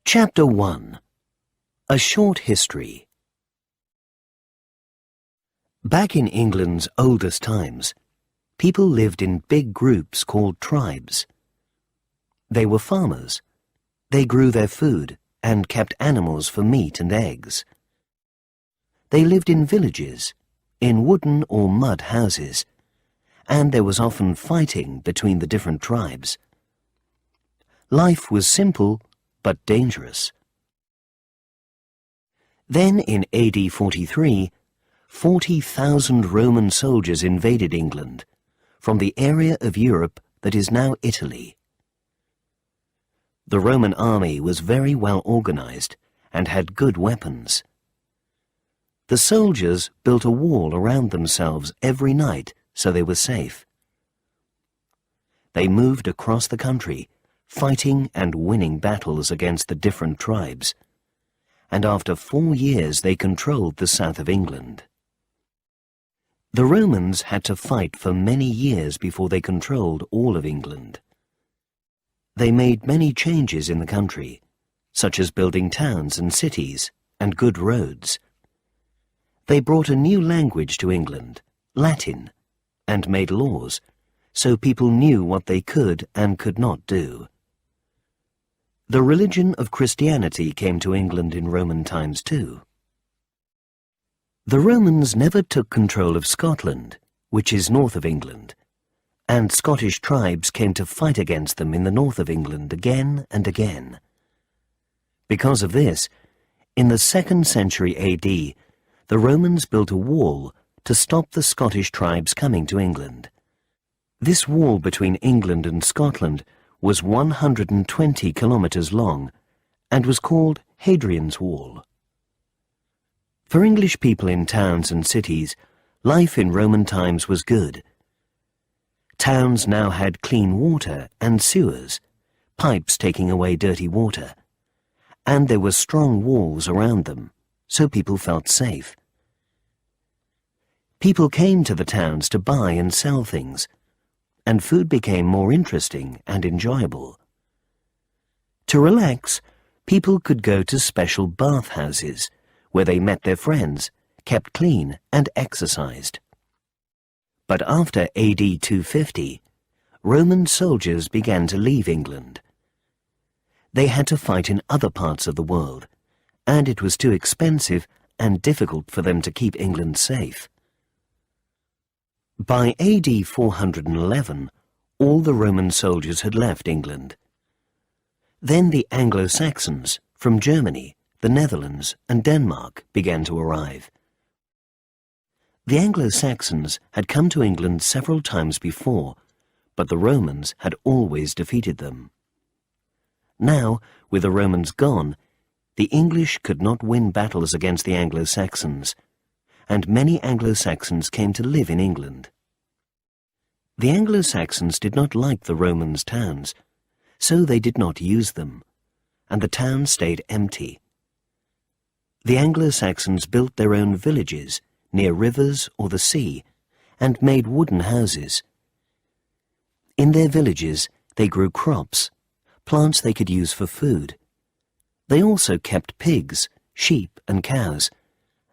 Chapter 1. A Short History. Back in England's oldest times, people lived in big groups called tribes. They were farmers. They grew their food and kept animals for meat and eggs. They lived in villages, in wooden or mud houses, and there was often fighting between the different tribes. Life was simple but dangerous. Then in AD 43, 40,000 Roman soldiers invaded England from the area of Europe that is now Italy. The Roman army was very well organized and had good weapons. The soldiers built a wall around themselves every night so they were safe. They moved across the country, fighting and winning battles against the different tribes, and after 4 years they controlled the south of England. The Romans had to fight for many years before they controlled all of England. They made many changes in the country, such as building towns and cities and good roads. They brought a new language to England, Latin, and made laws, so people knew what they could and could not do. The religion of Christianity came to England in Roman times too. The Romans never took control of Scotland, which is north of England, and Scottish tribes came to fight against them in the north of England again and again. Because of this, in the 2nd century AD, the Romans built a wall to stop the Scottish tribes coming to England. This wall between England and Scotland was 120 kilometers long and was called Hadrian's Wall. For English people in towns and cities, life in Roman times was good. Towns now had clean water and sewers, pipes taking away dirty water, and there were strong walls around them, so people felt safe. People came to the towns to buy and sell things, and food became more interesting and enjoyable. To relax, people could go to special bathhouses, where they met their friends, kept clean, and exercised. But after AD 250, Roman soldiers began to leave England. They had to fight in other parts of the world, and it was too expensive and difficult for them to keep England safe. By AD 411, all the Roman soldiers had left England. Then the Anglo-Saxons from Germany, the Netherlands, and Denmark began to arrive. The Anglo-Saxons had come to England several times before, but the Romans had always defeated them. Now, with the Romans gone, the English could not win battles against the Anglo-Saxons, and many Anglo-Saxons came to live in England. The Anglo-Saxons did not like the Romans' towns, so they did not use them, and the towns stayed empty. The Anglo-Saxons built their own villages near rivers or the sea, and made wooden houses. In their villages they grew crops, plants they could use for food. They also kept pigs, sheep and cows,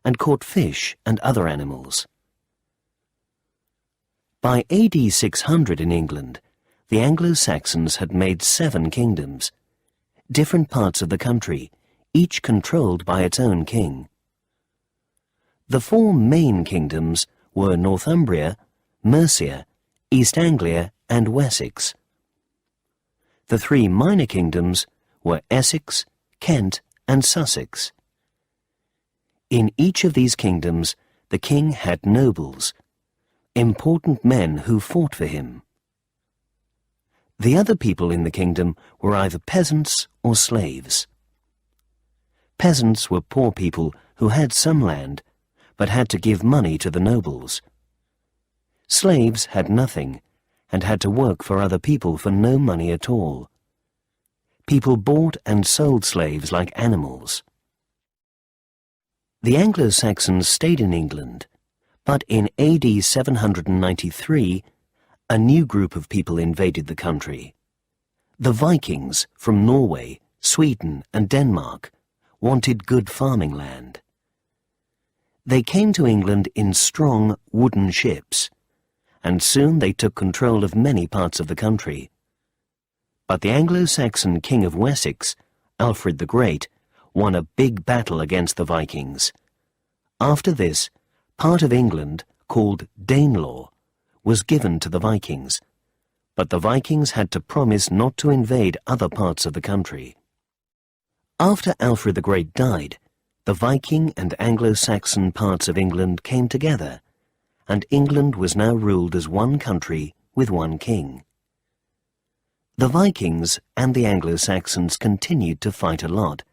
and caught fish and other animals. By AD 600 in England, the Anglo-Saxons had made 7 kingdoms, different parts of the country, each controlled by its own king. The 4 main kingdoms were Northumbria, Mercia, East Anglia, and Wessex. The 3 minor kingdoms were Essex, Kent, and Sussex. In each of these kingdoms, the king had nobles, important men who fought for him. The other people in the kingdom were either peasants or slaves. Peasants were poor people who had some land, but had to give money to the nobles. Slaves had nothing, and had to work for other people for no money at all. People bought and sold slaves like animals. The Anglo-Saxons stayed in England, but in AD 793, a new group of people invaded the country. The Vikings from Norway Sweden and Denmark wanted good farming land. They came to England in strong wooden ships, and soon they took control of many parts of the country. But the Anglo-Saxon King of Wessex, Alfred the Great, won a big battle against the Vikings. After this, part of England, called Danelaw, was given to the Vikings, but the Vikings had to promise not to invade other parts of the country. After Alfred the Great died, the Viking and Anglo-Saxon parts of England came together, and England was now ruled as one country with one king. The Vikings and the Anglo-Saxons continued to fight a lot,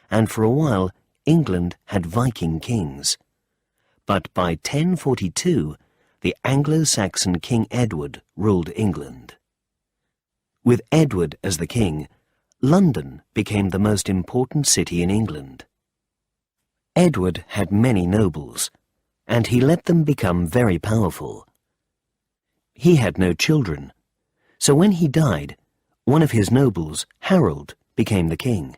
and for a while England had Viking kings. But by 1042, the Anglo-Saxon King Edward ruled England. With Edward as the king, London became the most important city in England. Edward had many nobles, and he let them become very powerful. He had no children, so when he died, one of his nobles, Harold, became the king.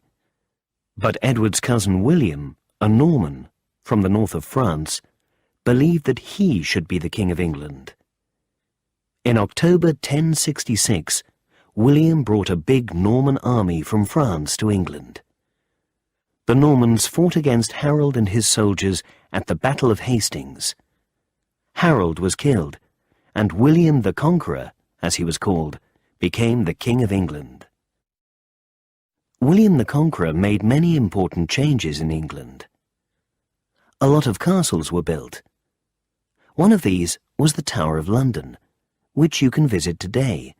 But Edward's cousin William, a Norman from the north of France, believed that he should be the King of England. In October 1066, William brought a big Norman army from France to England. The Normans fought against Harold and his soldiers at the Battle of Hastings. Harold was killed, and William the Conqueror, as he was called, became the King of England. William the Conqueror made many important changes in England. A lot of castles were built. One of these was the Tower of London, which you can visit today.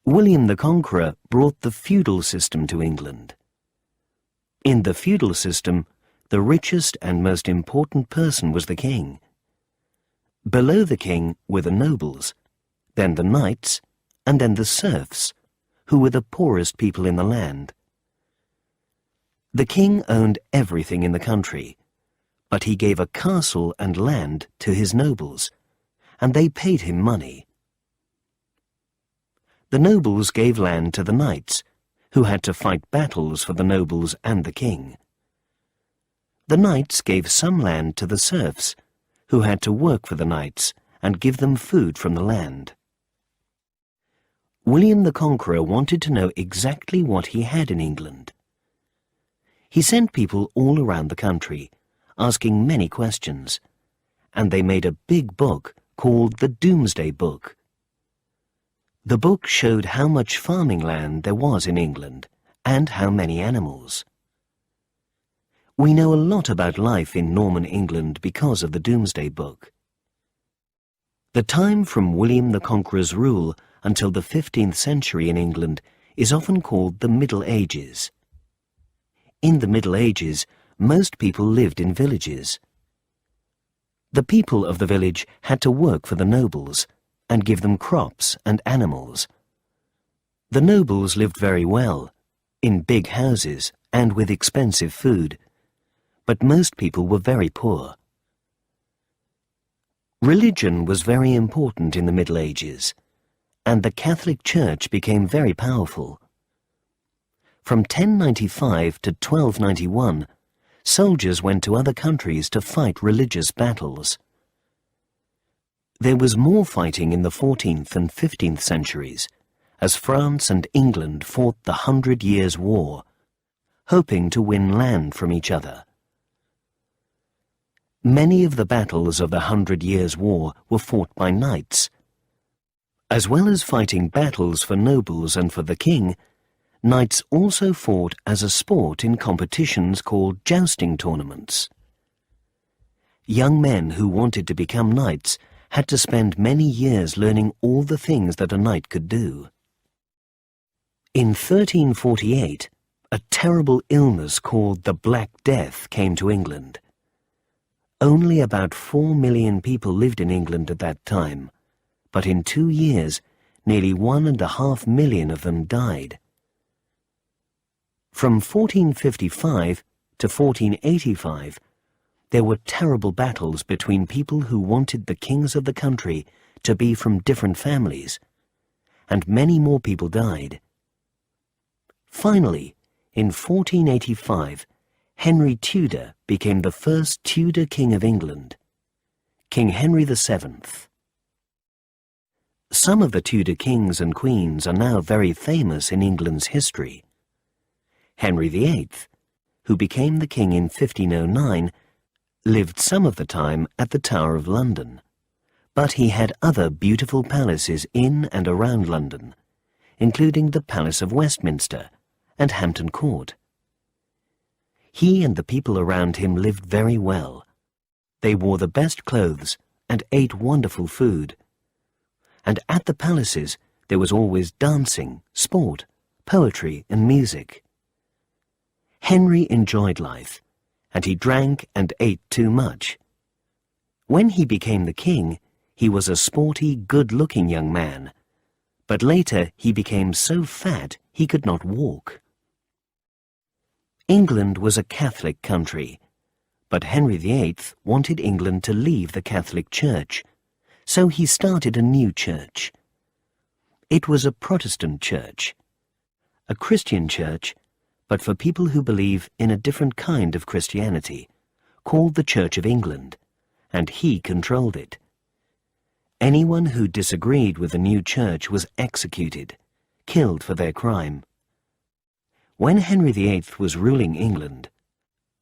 William the Conqueror brought the feudal system to England. In the feudal system, the richest and most important person was the king. Below the king were the nobles, then the knights, and then the serfs, who were the poorest people in the land. The king owned everything in the country, but he gave a castle and land to his nobles, and they paid him money. The nobles gave land to the knights, who had to fight battles for the nobles and the king. The knights gave some land to the serfs, who had to work for the knights and give them food from the land. William the Conqueror wanted to know exactly what he had in England. He sent people all around the country, asking many questions, and they made a big book called the Domesday Book. The book showed how much farming land there was in England and how many animals. We know a lot about life in Norman England because of the Domesday Book. The time from William the Conqueror's rule until the 15th century in England is often called the Middle Ages. In the Middle Ages, most people lived in villages. The people of the village had to work for the nobles and give them crops and animals. The nobles lived very well, in big houses and with expensive food, but most people were very poor. Religion was very important in the Middle Ages, and the Catholic Church became very powerful. From 1095 to 1291, soldiers went to other countries to fight religious battles. There was more fighting in the 14th and 15th centuries, as France and England fought the 100 Years' War, hoping to win land from each other. Many of the battles of the 100 Years' War were fought by knights. As well as fighting battles for nobles and for the king, knights also fought as a sport in competitions called jousting tournaments. Young men who wanted to become knights had to spend many years learning all the things that a knight could do. In 1348, a terrible illness called the Black Death came to England. Only about 4 million people lived in England at that time, but in 2 years, nearly 1.5 million of them died. From 1455 to 1485, there were terrible battles between people who wanted the kings of the country to be from different families, and many more people died. Finally, in 1485, Henry Tudor became the first Tudor King of England, King Henry VII. Some of the Tudor kings and queens are now very famous in England's history. Henry VIII, who became the king in 1509, lived some of the time at the Tower of London, but he had other beautiful palaces in and around London, including the Palace of Westminster and Hampton Court. He and the people around him lived very well. They wore the best clothes and ate wonderful food. And at the palaces there was always dancing, sport, poetry and music. Henry enjoyed life, and he drank and ate too much. When he became the king, he was a sporty, good-looking young man, but later he became so fat he could not walk. England was a Catholic country, but Henry VIII wanted England to leave the Catholic Church, so he started a new church. It was a Protestant church, a Christian church, but for people who believe in a different kind of Christianity, called the Church of England, and he controlled it. Anyone who disagreed with the new church was executed, killed for their crime. When Henry VIII was ruling England,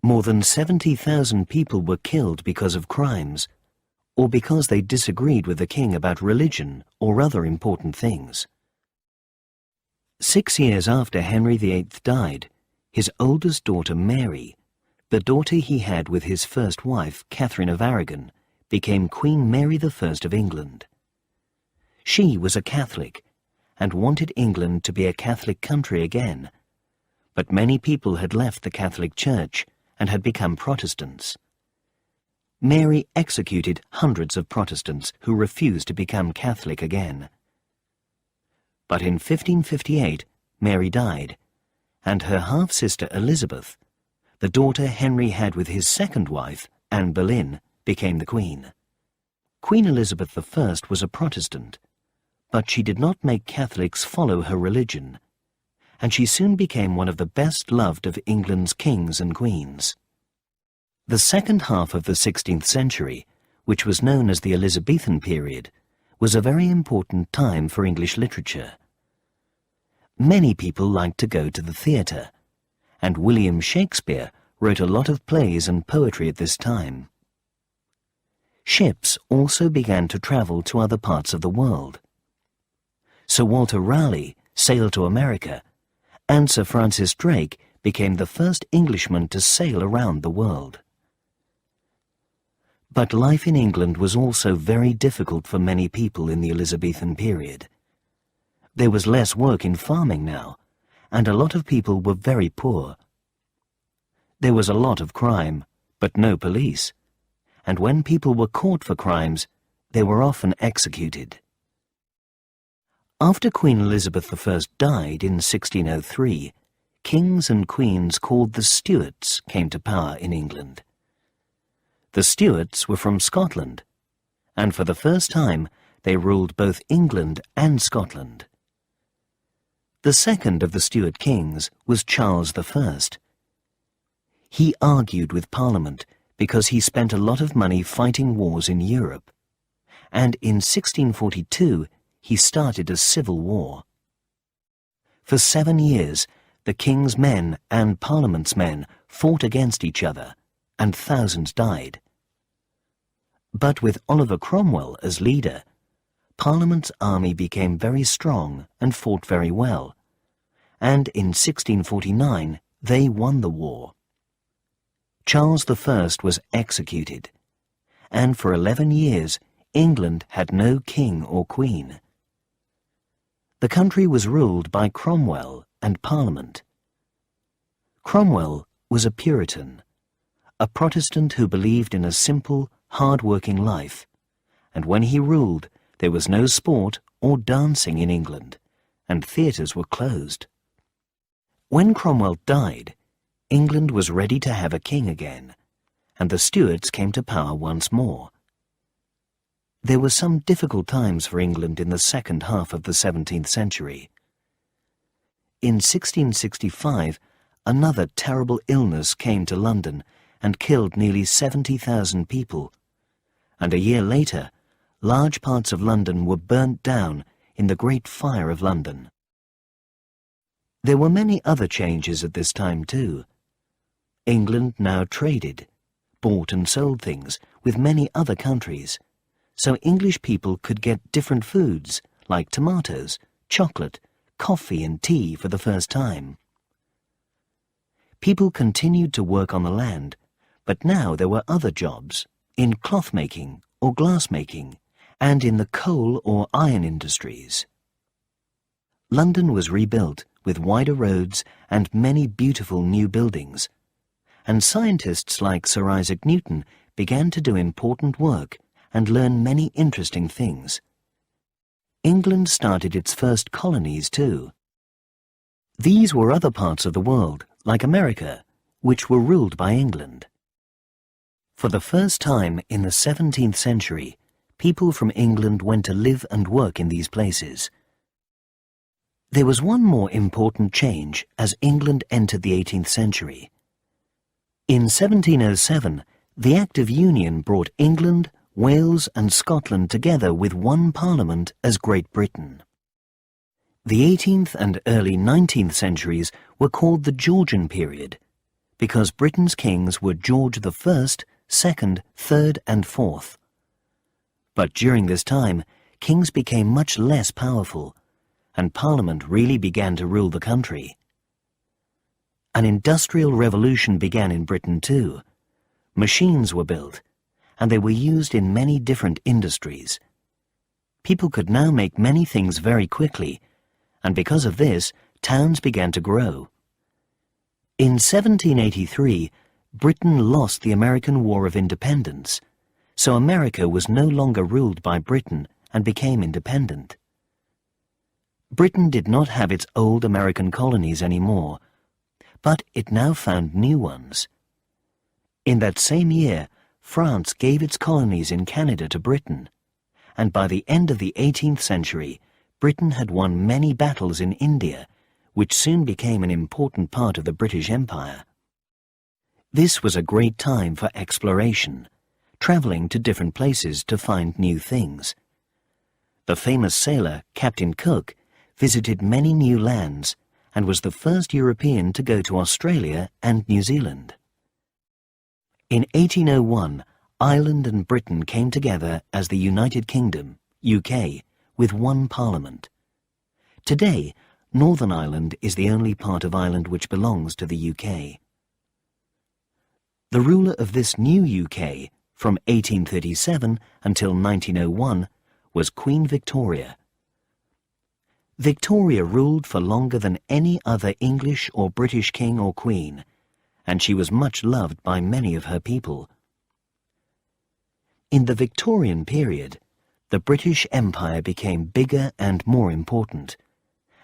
more than 70,000 people were killed because of crimes, or because they disagreed with the king about religion or other important things. 6 years after Henry VIII died, his oldest daughter Mary, the daughter he had with his first wife, Catherine of Aragon, became Queen Mary I of England. She was a Catholic and wanted England to be a Catholic country again, but many people had left the Catholic Church and had become Protestants. Mary executed hundreds of Protestants who refused to become Catholic again. But in 1558, Mary died, and her half-sister Elizabeth, the daughter Henry had with his second wife, Anne Boleyn, became the queen. Queen Elizabeth I was a Protestant, but she did not make Catholics follow her religion, and she soon became one of the best-loved of England's kings and queens. The second half of the 16th century, which was known as the Elizabethan period, was a very important time for English literature. Many people liked to go to the theatre, and William Shakespeare wrote a lot of plays and poetry at this time. Ships also began to travel to other parts of the world. Sir Walter Raleigh sailed to America, and Sir Francis Drake became the first Englishman to sail around the world. But life in England was also very difficult for many people in the Elizabethan period. There was less work in farming now, and a lot of people were very poor. There was a lot of crime, but no police, and when people were caught for crimes, they were often executed. After Queen Elizabeth I died in 1603, kings and queens called the Stuarts came to power in England. The Stuarts were from Scotland, and for the first time they ruled both England and Scotland. The second of the Stuart kings was Charles I. He argued with Parliament because he spent a lot of money fighting wars in Europe, and in 1642 he started a civil war. For 7 years, the king's men and Parliament's men fought against each other, and thousands died. But with Oliver Cromwell as leader, Parliament's army became very strong and fought very well, and in 1649 they won the war. Charles I was executed, and for 11 years England had no king or queen. The country was ruled by Cromwell and Parliament. Cromwell was a Puritan, a Protestant who believed in a simple, hard-working life, and when he ruled, there was no sport or dancing in England, and theatres were closed. When Cromwell died, England was ready to have a king again, and the Stuarts came to power once more. There were some difficult times for England in the second half of the 17th century. In 1665, another terrible illness came to London and killed nearly 70,000 people. And a year later, large parts of London were burnt down in the Great Fire of London. There were many other changes at this time too. England now traded, bought and sold things with many other countries, so English people could get different foods like tomatoes, chocolate, coffee and tea for the first time. People continued to work on the land, but now there were other jobs in cloth making or glass making and in the coal or iron industries. London was rebuilt with wider roads and many beautiful new buildings, and scientists like Sir Isaac Newton began to do important work and learn many interesting things. England started its first colonies too. These were other parts of the world, like America, which were ruled by England. For the first time in the 17th century, people from England went to live and work in these places. There was one more important change as England entered the 18th century. In 1707, the Act of Union brought England, Wales and Scotland together with one parliament as Great Britain. The 18th and early 19th centuries were called the Georgian period because Britain's kings were George I, II, III and IV. But during this time, kings became much less powerful and Parliament really began to rule the country. An industrial revolution began in Britain too. Machines were built, and they were used in many different industries. People could now make many things very quickly, and because of this, towns began to grow. In 1783, Britain lost the American War of Independence, so America was no longer ruled by Britain and became independent. Britain did not have its old American colonies anymore, but it now found new ones. In that same year, France gave its colonies in Canada to Britain, and by the end of the 18th century, Britain had won many battles in India, which soon became an important part of the British Empire. This was a great time for exploration, travelling to different places to find new things. The famous sailor, Captain Cook, visited many new lands and was the first European to go to Australia and New Zealand. In 1801, Ireland and Britain came together as the United Kingdom, UK, with one parliament. Today, Northern Ireland is the only part of Ireland which belongs to the UK. The ruler of this new UK, from 1837 until 1901, was Queen Victoria. Victoria ruled for longer than any other English or British king or queen, and she was much loved by many of her people. In the Victorian period, the British Empire became bigger and more important,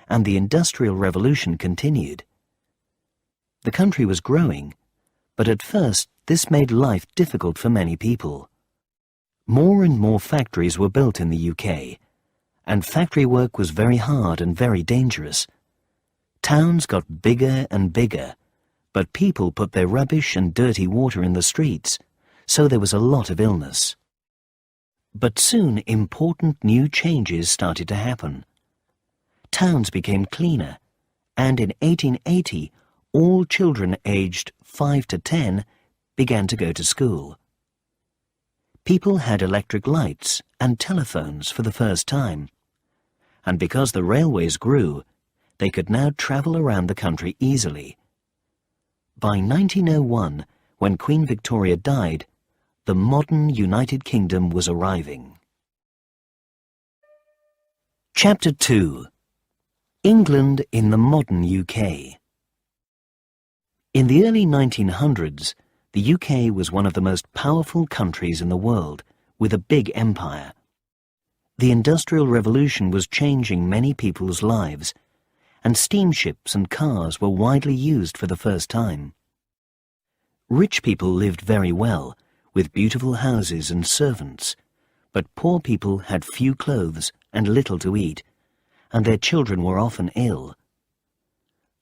and the Industrial Revolution continued. The country was growing, but at first this made life difficult for many people. More and more factories were built in the UK, and factory work was very hard and very dangerous. Towns got bigger and bigger, but people put their rubbish and dirty water in the streets, so there was a lot of illness. But soon important new changes started to happen. Towns became cleaner, and in 1880 all children aged 5 to 10 began to go to school. People had electric lights and telephones for the first time, and because the railways grew, they could now travel around the country easily. By 1901, when Queen Victoria died, the modern United Kingdom was arriving. Chapter 2. England in the modern UK. In the early 1900s, the UK was one of the most powerful countries in the world, with a big empire. The Industrial Revolution was changing many people's lives, and steamships and cars were widely used for the first time. Rich people lived very well, with beautiful houses and servants, but poor people had few clothes and little to eat, and their children were often ill.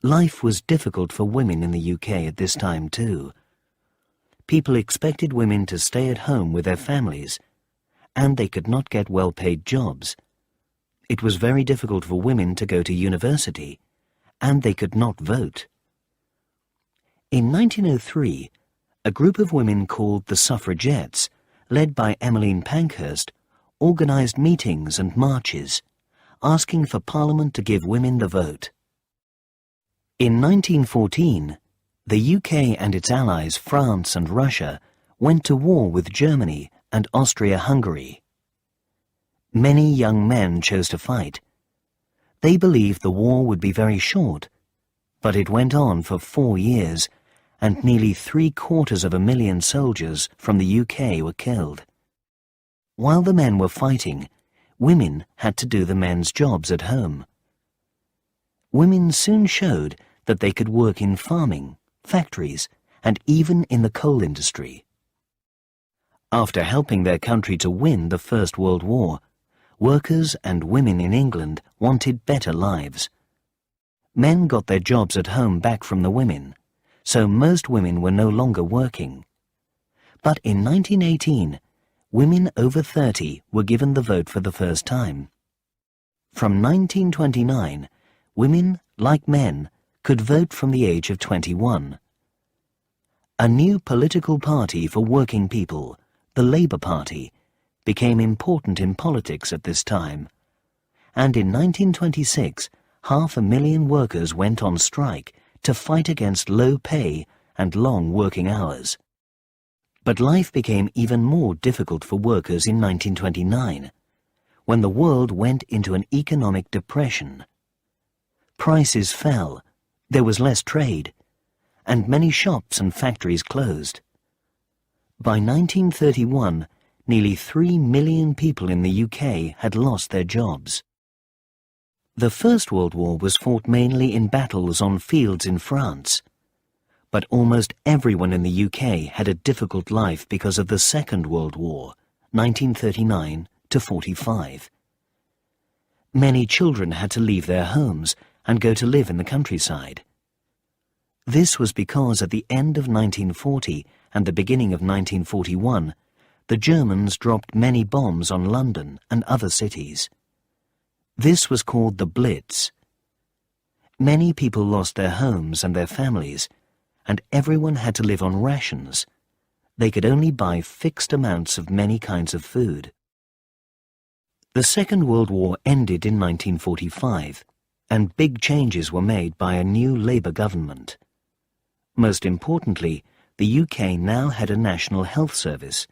Life was difficult for women in the UK at this time too. People expected women to stay at home with their families, and they could not get well-paid jobs. It was very difficult for women to go to university, and they could not vote. In 1903, a group of women called the Suffragettes, led by Emmeline Pankhurst, organised meetings and marches, asking for Parliament to give women the vote. In 1914, the UK and its allies France and Russia went to war with Germany and Austria-Hungary. Many young men chose to fight. They believed the war would be very short, but it went on for 4 years, and nearly 750,000 soldiers from the UK were killed. While the men were fighting, women had to do the men's jobs at home. Women soon showed that they could work in farming, factories, and even in the coal industry. After helping their country to win the First World War, workers and women in England wanted better lives. Men got their jobs at home back from the women, so most women were no longer working. But in 1918, women over 30 were given the vote for the first time. From 1929, women, like men, could vote from the age of 21. A new political party for working people, the Labour Party, became important in politics at this time, and in 1926 500,000 workers went on strike to fight against low pay and long working hours. But life became even more difficult for workers in 1929, when the world went into an economic depression. Prices fell, there was less trade, and many shops and factories closed. By 1931, nearly 3 million people in the UK had lost their jobs. The First World War was fought mainly in battles on fields in France, but almost everyone in the UK had a difficult life because of the Second World War, 1939 to 45. Many children had to leave their homes and go to live in the countryside. This was because at the end of 1940 and the beginning of 1941, the Germans dropped many bombs on London and other cities. This was called the Blitz. Many people lost their homes and their families, and everyone had to live on rations. They could only buy fixed amounts of many kinds of food. The Second World War ended in 1945, and big changes were made by a new Labour government. Most importantly, the UK now had a national health service,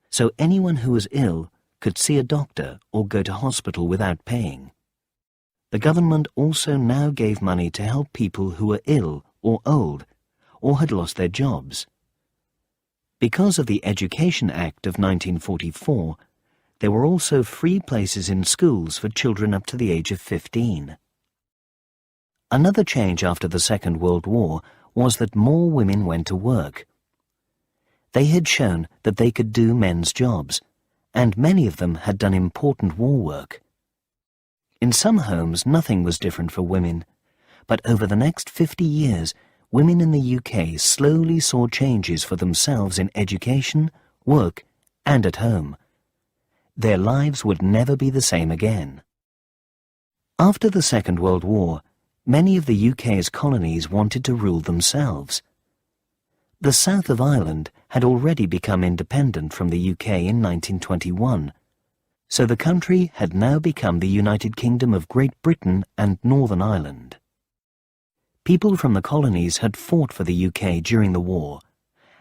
so anyone who was ill could see a doctor or go to hospital without paying. The government also now gave money to help people who were ill or old or had lost their jobs. Because of the Education Act of 1944, there were also free places in schools for children up to the age of 15. Another change after the Second World War was that more women went to work. They had shown that they could do men's jobs, and many of them had done important war work. In some homes, nothing was different for women, but over the next 50 years, women in the UK slowly saw changes for themselves in education, work, and at home. Their lives would never be the same again. After the Second World War, many of the UK's colonies wanted to rule themselves. The south of Ireland had already become independent from the UK in 1921, so the country had now become the United Kingdom of Great Britain and Northern Ireland. People from the colonies had fought for the UK during the war,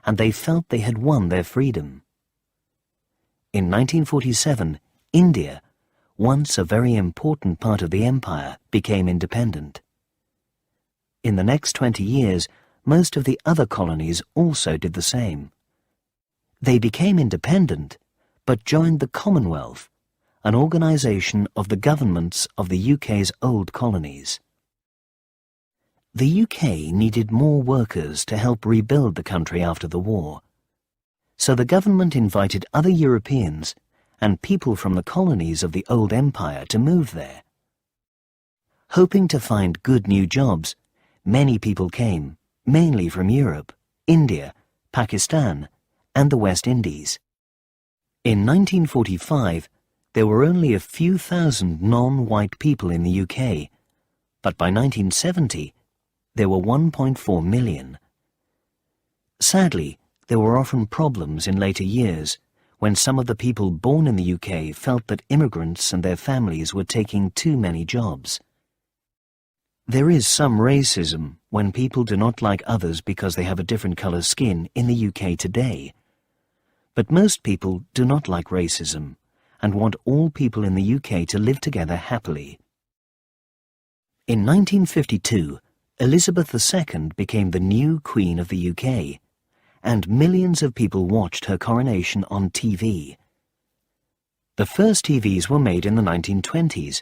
and they felt they had won their freedom. In 1947, India, once a very important part of the empire, became independent. In the next 20 years, most of the other colonies also did the same. They became independent, but joined the Commonwealth, an organisation of the governments of the UK's old colonies. The UK needed more workers to help rebuild the country after the war, so the government invited other Europeans and people from the colonies of the old empire to move there. Hoping to find good new jobs, many people came, mainly from Europe, India, Pakistan, and the West Indies. In 1945, there were only a few thousand non-white people in the UK, but by 1970, there were 1.4 million. Sadly, there were often problems in later years when some of the people born in the UK felt that immigrants and their families were taking too many jobs. There is some racism when people do not like others because they have a different colour skin in the UK today. But most people do not like racism and want all people in the UK to live together happily. In 1952, Elizabeth II became the new Queen of the UK, and millions of people watched her coronation on TV. The first TVs were made in the 1920s,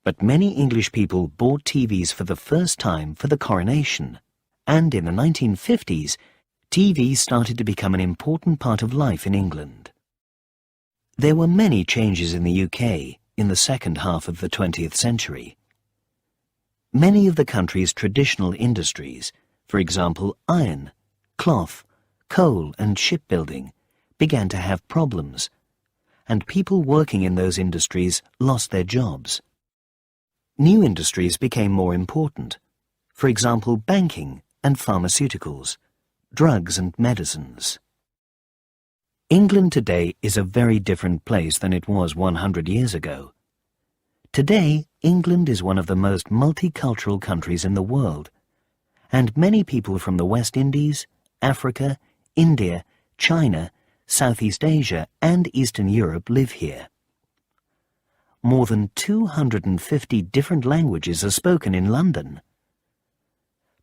but many English people bought TVs for the first time for the coronation, and in the 1950s, TV started to become an important part of life in England. There were many changes in the UK in the second half of the 20th century. Many of the country's traditional industries, for example iron, cloth, coal and shipbuilding, began to have problems, and people working in those industries lost their jobs. New industries became more important, for example banking and pharmaceuticals, drugs and medicines. England today is a very different place than it was 100 years ago. Today, England is one of the most multicultural countries in the world, and many people from the West Indies, Africa, India, China, Southeast Asia and Eastern Europe live here. More than 250 different languages are spoken in London.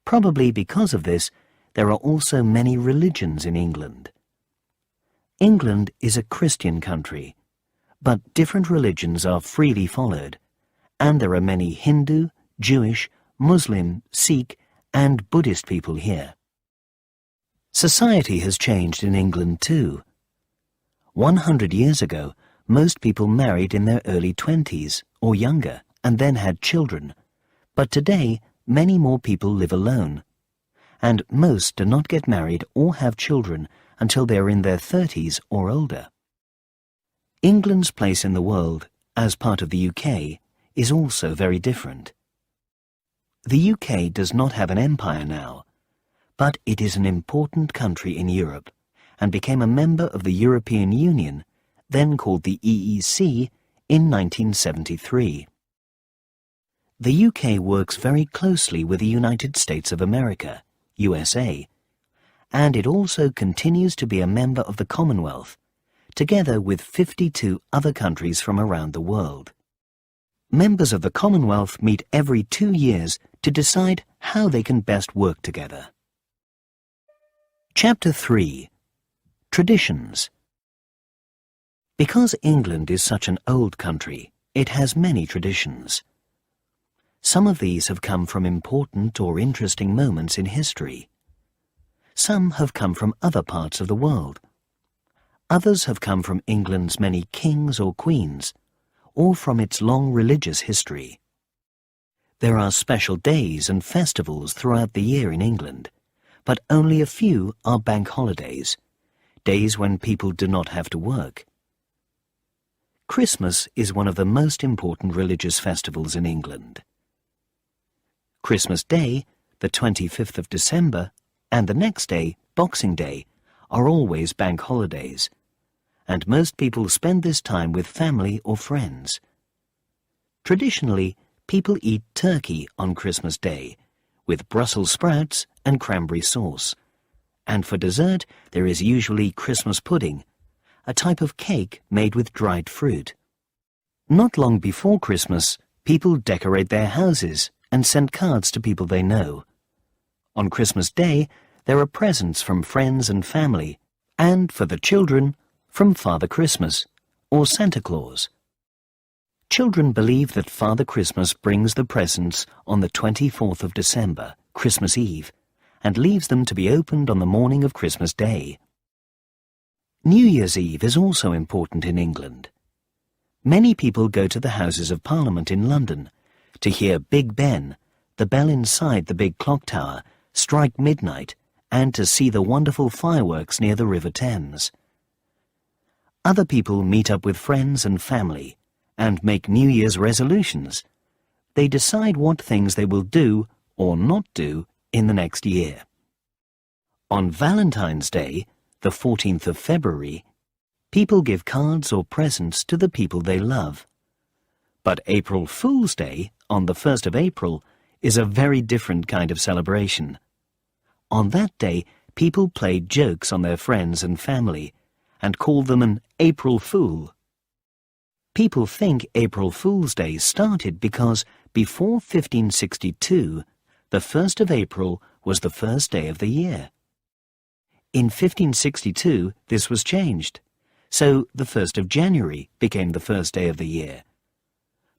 Probably because of this, there are also many religions in England. England is a Christian country, but different religions are freely followed, and there are many Hindu, Jewish, Muslim, Sikh, and Buddhist people here. Society has changed in England too. 100 years ago, most people married in their early 20s or younger and then had children, but today many more people live alone, and most do not get married or have children until they are in their 30s or older. England's place in the world, as part of the UK, is also very different. The UK does not have an empire now, but it is an important country in Europe and became a member of the European Union, then called the EEC, in 1973. The UK works very closely with the United States of America, USA, and it also continues to be a member of the Commonwealth, together with 52 other countries from around the world. Members of the Commonwealth meet every 2 years to decide how they can best work together. Chapter 3. Traditions. Because England is such an old country, it has many traditions. Some of these have come from important or interesting moments in history. Some have come from other parts of the world. Others have come from England's many kings or queens, or from its long religious history. There are special days and festivals throughout the year in England, but only a few are bank holidays, days when people do not have to work. Christmas is one of the most important religious festivals in England. Christmas Day, the 25th of December, and the next day, Boxing Day, are always bank holidays, and most people spend this time with family or friends. Traditionally, people eat turkey on Christmas Day, with Brussels sprouts and cranberry sauce, and for dessert there is usually Christmas pudding, a type of cake made with dried fruit. Not long before Christmas, people decorate their houses and send cards to people they know. On Christmas Day, there are presents from friends and family, and for the children, from Father Christmas, or Santa Claus. Children believe that Father Christmas brings the presents on the 24th of December, Christmas Eve, and leaves them to be opened on the morning of Christmas Day. New Year's Eve is also important in England. Many people go to the Houses of Parliament in London to hear Big Ben, the bell inside the big clock tower strike midnight and to see the wonderful fireworks near the River Thames. Other people meet up with friends and family and make New Year's resolutions. They decide what things they will do or not do in the next year. On Valentine's Day, the 14th of February, people give cards or presents to the people they love. But April Fool's Day, on the 1st of April, is a very different kind of celebration. On that day, people play jokes on their friends and family and call them an April Fool. People think April Fool's Day started because before 1562, the 1st of April was the first day of the year. In 1562, this was changed, so the 1st of January became the first day of the year.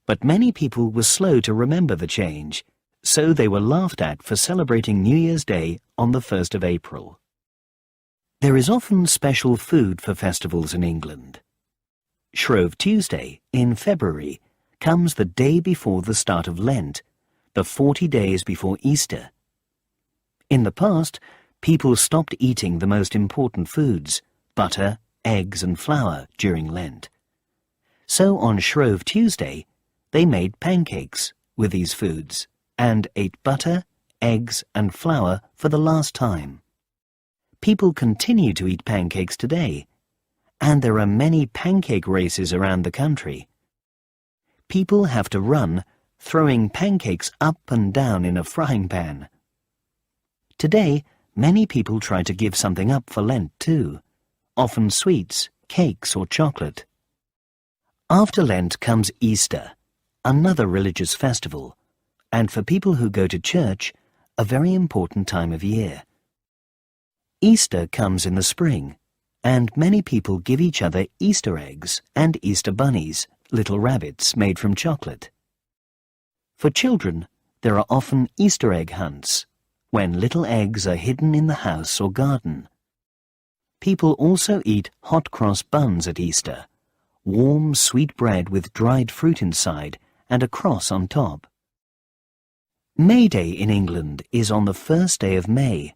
But many people were slow to remember the change, so they were laughed at for celebrating New Year's Day on the 1st of April. There is often special food for festivals in England. Shrove Tuesday, in February, comes the day before the start of Lent, the 40 days before Easter. In the past, people stopped eating the most important foods, butter, eggs and flour, during Lent. So on Shrove Tuesday, they made pancakes with these foods and ate butter, eggs and flour for the last time. People continue to eat pancakes today, and there are many pancake races around the country. People have to run, throwing pancakes up and down in a frying pan. Today, many people try to give something up for Lent too, often sweets, cakes or chocolate. After Lent comes Easter, another religious festival, and for people who go to church, a very important time of year. Easter comes in the spring, and many people give each other Easter eggs and Easter bunnies, little rabbits made from chocolate. For children, there are often Easter egg hunts, when little eggs are hidden in the house or garden. People also eat hot cross buns at Easter, warm sweet bread with dried fruit inside and a cross on top. May Day in England is on the first day of May,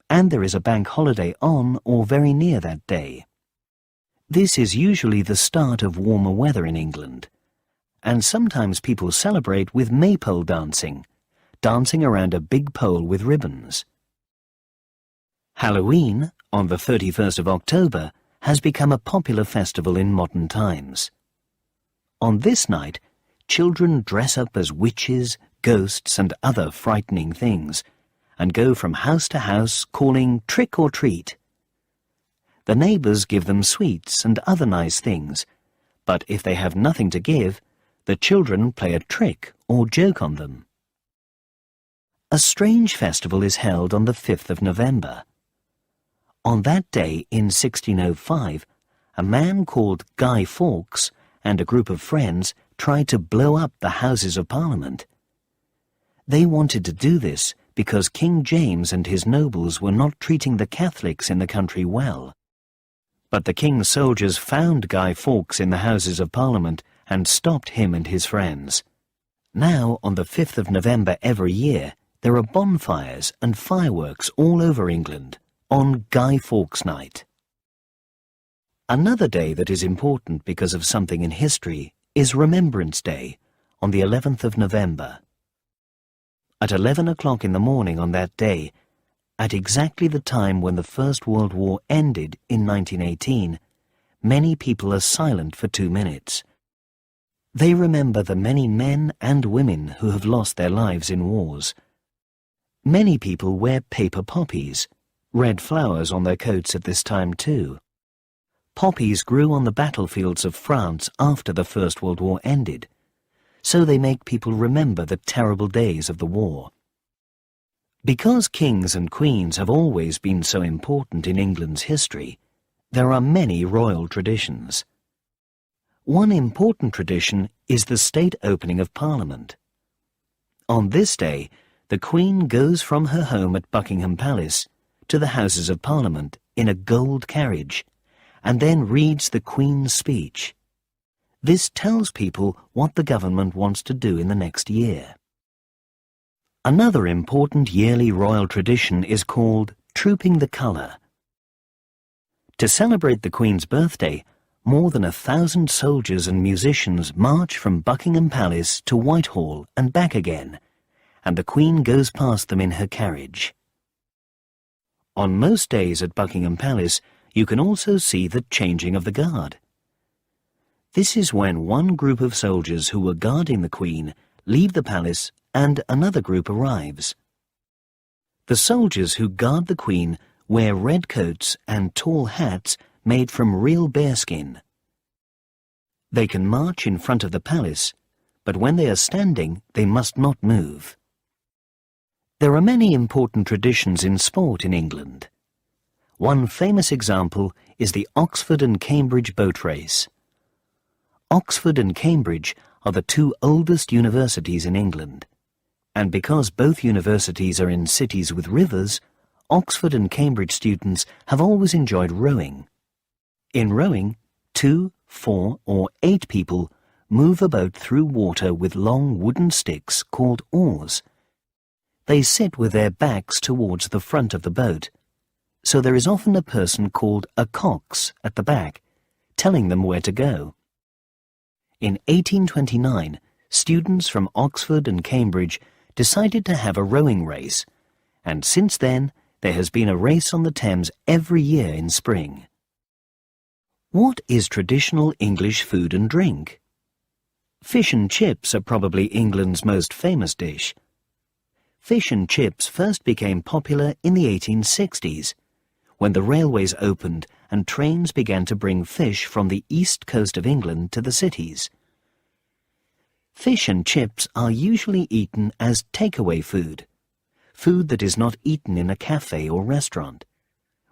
and there is a bank holiday on or very near that day. This is usually the start of warmer weather in England, and sometimes people celebrate with maypole dancing, dancing around a big pole with ribbons. Halloween, on the 31st of October, has become a popular festival in modern times. On this night, children dress up as witches, ghosts and other frightening things, and go from house to house calling trick or treat. The neighbours give them sweets and other nice things, but if they have nothing to give, the children play a trick or joke on them. A strange festival is held on the 5th of November. On that day in 1605, a man called Guy Fawkes and a group of friends tried to blow up the Houses of Parliament. They wanted to do this because King James and his nobles were not treating the Catholics in the country well. But the king's soldiers found Guy Fawkes in the Houses of Parliament and stopped him and his friends. Now, on the 5th of November every year, there are bonfires and fireworks all over England on Guy Fawkes Night. Another day that is important because of something in history is Remembrance Day on the 11th of November. At 11 o'clock in the morning on that day, at exactly the time when the First World War ended in 1918, many people are silent for 2 minutes. They remember the many men and women who have lost their lives in wars. Many people wear paper poppies, red flowers on their coats at this time too. Poppies grew on the battlefields of France after the First World War ended, so they make people remember the terrible days of the war. Because kings and queens have always been so important in England's history, there are many royal traditions. One important tradition is the state opening of Parliament. On this day, the Queen goes from her home at Buckingham Palace to the Houses of Parliament in a gold carriage, and then reads the Queen's speech. This tells people what the government wants to do in the next year. Another important yearly royal tradition is called Trooping the Colour. To celebrate the Queen's birthday, more than 1,000 soldiers and musicians march from Buckingham Palace to Whitehall and back again, and the Queen goes past them in her carriage. On most days at Buckingham Palace, you can also see the changing of the guard. This is when one group of soldiers who were guarding the Queen leave the palace and another group arrives. The soldiers who guard the Queen wear red coats and tall hats made from real bearskin. They can march in front of the palace, but when they are standing, they must not move. There are many important traditions in sport in England. One famous example is the Oxford and Cambridge boat race. Oxford and Cambridge are the two oldest universities in England, and because both universities are in cities with rivers, Oxford and Cambridge students have always enjoyed rowing. In rowing, 2, 4, or 8 people move a boat through water with long wooden sticks called oars. They sit with their backs towards the front of the boat, so there is often a person called a cox at the back, telling them where to go. In 1829, students from Oxford and Cambridge decided to have a rowing race, and since then there has been a race on the Thames every year in spring. What is traditional English food and drink? Fish and chips are probably England's most famous dish. Fish and chips first became popular in the 1860s, when the railways opened and trains began to bring fish from the east coast of England to the cities. Fish and chips are usually eaten as takeaway food, food that is not eaten in a cafe or restaurant,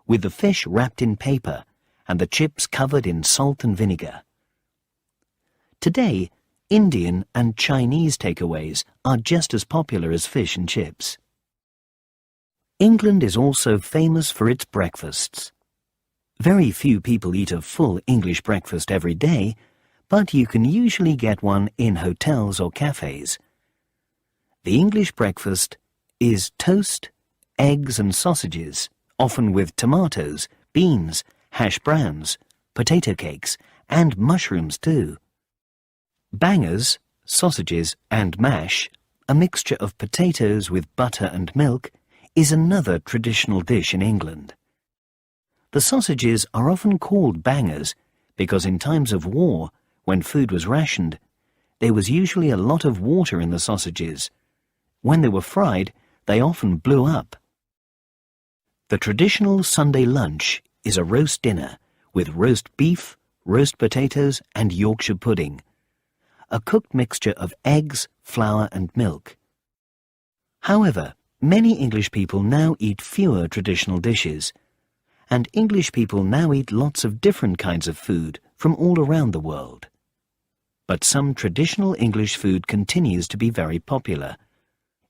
with the fish wrapped in paper and the chips covered in salt and vinegar. Today, Indian and Chinese takeaways are just as popular as fish and chips. England is also famous for its breakfasts. Very few people eat a full English breakfast every day, but you can usually get one in hotels or cafes. The English breakfast is toast, eggs and sausages, often with tomatoes, beans, hash browns, potato cakes, and mushrooms too. Bangers, sausages and mash, a mixture of potatoes with butter and milk, is another traditional dish in England. The sausages are often called bangers because in times of war, when food was rationed, there was usually a lot of water in the sausages. When they were fried, they often blew up. The traditional Sunday lunch is a roast dinner with roast beef, roast potatoes and Yorkshire pudding, a cooked mixture of eggs, flour and milk. However, many English people now eat fewer traditional dishes, and English people now eat lots of different kinds of food from all around the world. But some traditional English food continues to be very popular.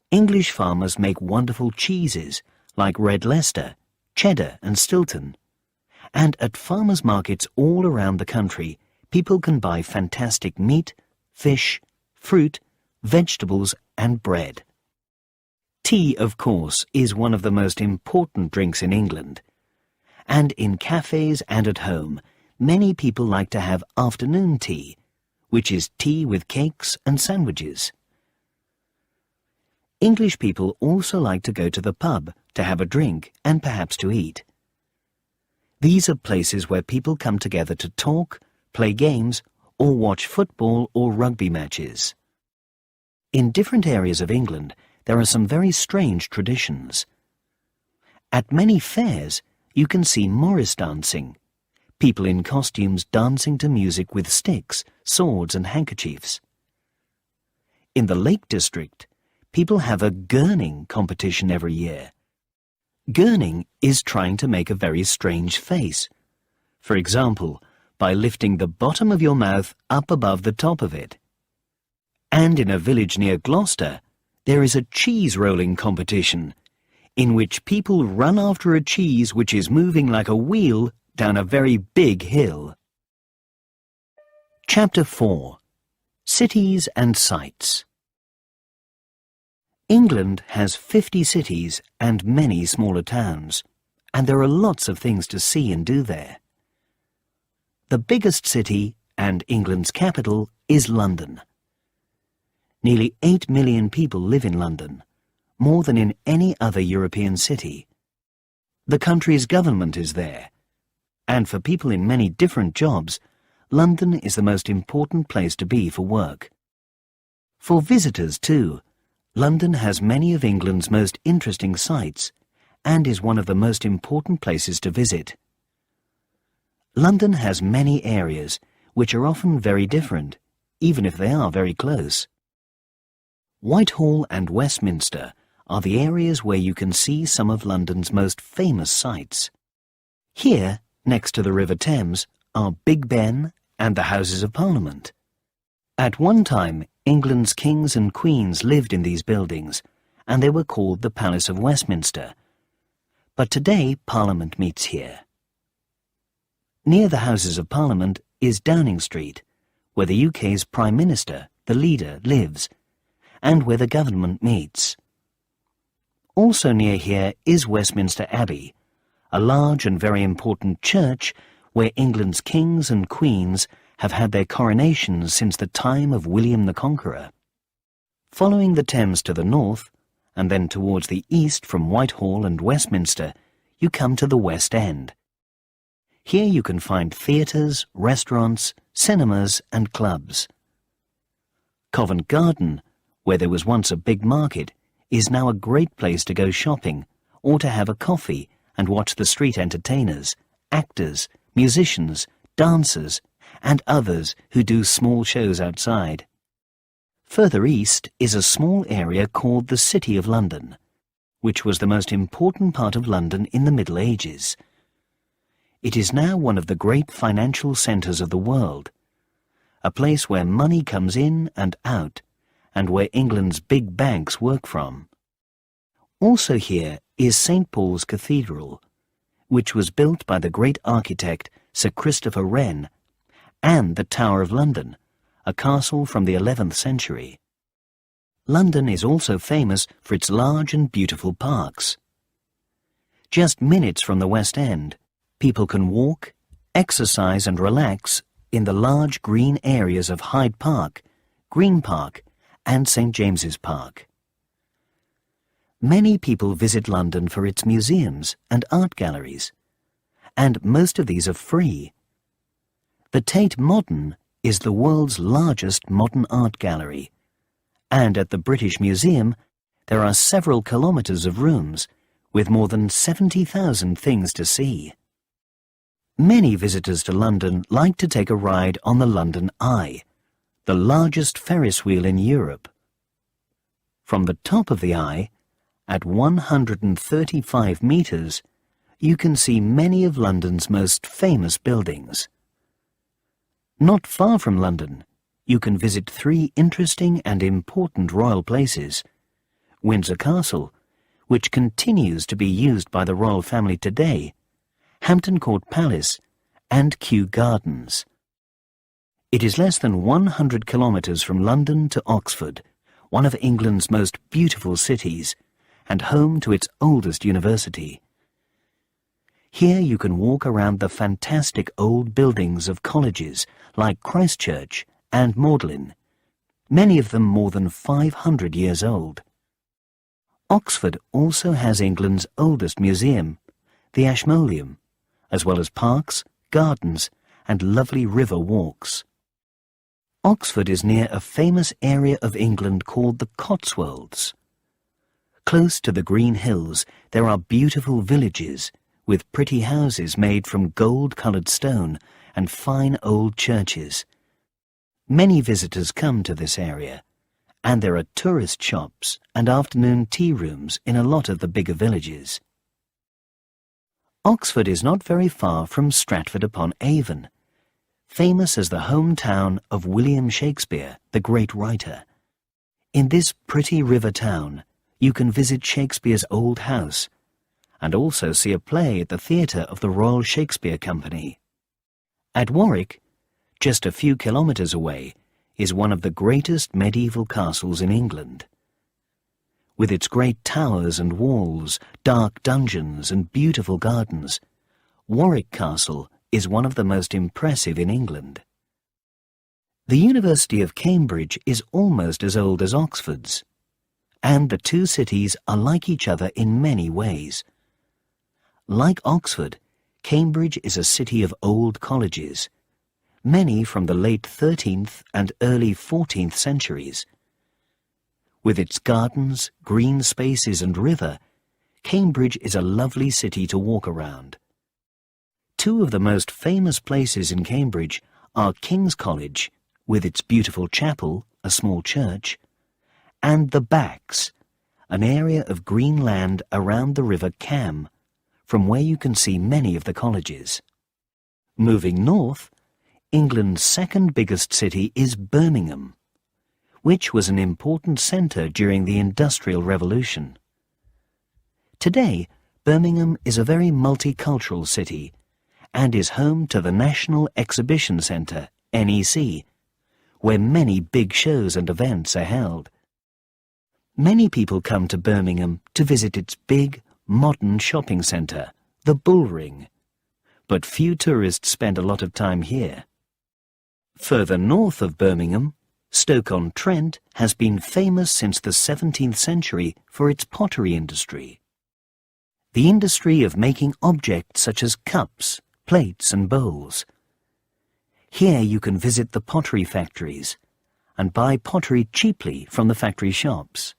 English farmers make wonderful cheeses like Red Leicester, Cheddar and Stilton. And at farmers' markets all around the country, people can buy fantastic meat, fish, fruit, vegetables and bread. Tea, of course, is one of the most important drinks in England. And in cafes and at home, many people like to have afternoon tea, which is tea with cakes and sandwiches. English people also like to go to the pub to have a drink and perhaps to eat. These are places where people come together to talk, play games, or watch football or rugby matches. In different areas of England, there are some very strange traditions. At many fairs, you can see Morris dancing, people in costumes dancing to music with sticks, swords and handkerchiefs. In the Lake District, people have a gurning competition every year. Gurning is trying to make a very strange face. For example, by lifting the bottom of your mouth up above the top of it. And in a village near Gloucester, there is a cheese rolling competition, in which people run after a cheese which is moving like a wheel down a very big hill. Chapter 4. Cities and Sights. England has 50 cities and many smaller towns, and there are lots of things to see and do there. The biggest city, and England's capital, is London. Nearly 8 million people live in London, more than in any other European city. The country's government is there, and for people in many different jobs, London is the most important place to be for work. For visitors too, London has many of England's most interesting sights and is one of the most important places to visit. London has many areas which are often very different, even if they are very close. Whitehall and Westminster are the areas where you can see some of London's most famous sights. Here, next to the River Thames, are Big Ben and the Houses of Parliament. At one time, England's kings and queens lived in these buildings, and they were called the Palace of Westminster. But today, Parliament meets here. Near the Houses of Parliament is Downing Street, where the UK's Prime Minister, the leader, lives, and where the government meets. Also near here is Westminster Abbey, a large and very important church where England's kings and queens have had their coronations since the time of William the Conqueror. Following the Thames to the north, and then towards the east from Whitehall and Westminster, you come to the West End. Here you can find theatres, restaurants, cinemas and clubs. Covent Garden, where there was once a big market, is now a great place to go shopping or to have a coffee and watch the street entertainers, actors, musicians, dancers, and others who do small shows outside. Further east is a small area called the City of London, which was the most important part of London in the Middle Ages. It is now one of the great financial centres of the world, a place where money comes in and out, and where England's big banks work from. Also here is St. Paul's Cathedral, which was built by the great architect Sir Christopher Wren, and the Tower of London, a castle from the 11th century. London is also famous for its large and beautiful parks. Just minutes from the West End, people can walk, exercise and relax in the large green areas of Hyde Park, Green Park and St. James's Park. Many people visit London for its museums and art galleries, and most of these are free. The Tate Modern is the world's largest modern art gallery, and at the British Museum there are several kilometres of rooms with more than 70,000 things to see. Many visitors to London like to take a ride on the London Eye, the largest Ferris wheel in Europe. From the top of the Eye, at 135 metres, you can see many of London's most famous buildings. Not far from London, you can visit 3 interesting and important royal places: Windsor Castle, which continues to be used by the royal family today, Hampton Court Palace, and Kew Gardens. It is less than 100 kilometres from London to Oxford, one of England's most beautiful cities, and home to its oldest university. Here you can walk around the fantastic old buildings of colleges like Christ Church and Magdalen, many of them more than 500 years old. Oxford also has England's oldest museum, the Ashmolean, as well as parks, gardens and lovely river walks. Oxford is near a famous area of England called the Cotswolds. Close to the green hills there are beautiful villages with pretty houses made from gold-coloured stone and fine old churches. Many visitors come to this area, and there are tourist shops and afternoon tea rooms in a lot of the bigger villages. Oxford is not very far from Stratford-upon-Avon, famous as the hometown of William Shakespeare, the great writer. In this pretty river town, you can visit Shakespeare's old house, and also see a play at the theatre of the Royal Shakespeare Company. At Warwick, just a few kilometres away, is one of the greatest medieval castles in England. With its great towers and walls, dark dungeons and beautiful gardens, Warwick Castle is one of the most impressive in England. The University of Cambridge is almost as old as Oxford's, and the two cities are like each other in many ways. Like Oxford, Cambridge is a city of old colleges, many from the late 13th and early 14th centuries. With its gardens, green spaces and river, Cambridge is a lovely city to walk around. Two of the most famous places in Cambridge are King's College, with its beautiful chapel, a small church, and the Backs, an area of green land around the River Cam, from where you can see many of the colleges. Moving north, England's second biggest city is Birmingham, which was an important centre during the Industrial Revolution. Today, Birmingham is a very multicultural city and is home to the National Exhibition Centre, NEC, where many big shows and events are held. Many people come to Birmingham to visit its big, modern shopping centre, the Bullring, but few tourists spend a lot of time here. Further north of Birmingham, Stoke-on-Trent has been famous since the 17th century for its pottery industry. The industry of making objects such as cups, plates and bowls. Here you can visit the pottery factories and buy pottery cheaply from the factory shops.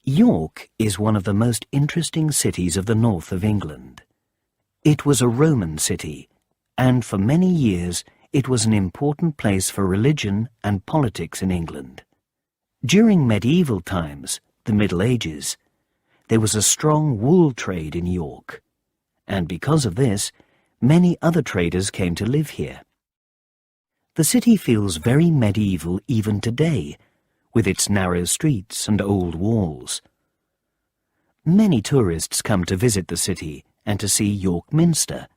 York is one of the most interesting cities of the north of England. It was a Roman city, and for many years it was an important place for religion and politics in England. During medieval times, the Middle Ages, there was a strong wool trade in York, and because of this, many other traders came to live here. The city feels very medieval even today, with its narrow streets and old walls. Many tourists come to visit the city and to see York Minster,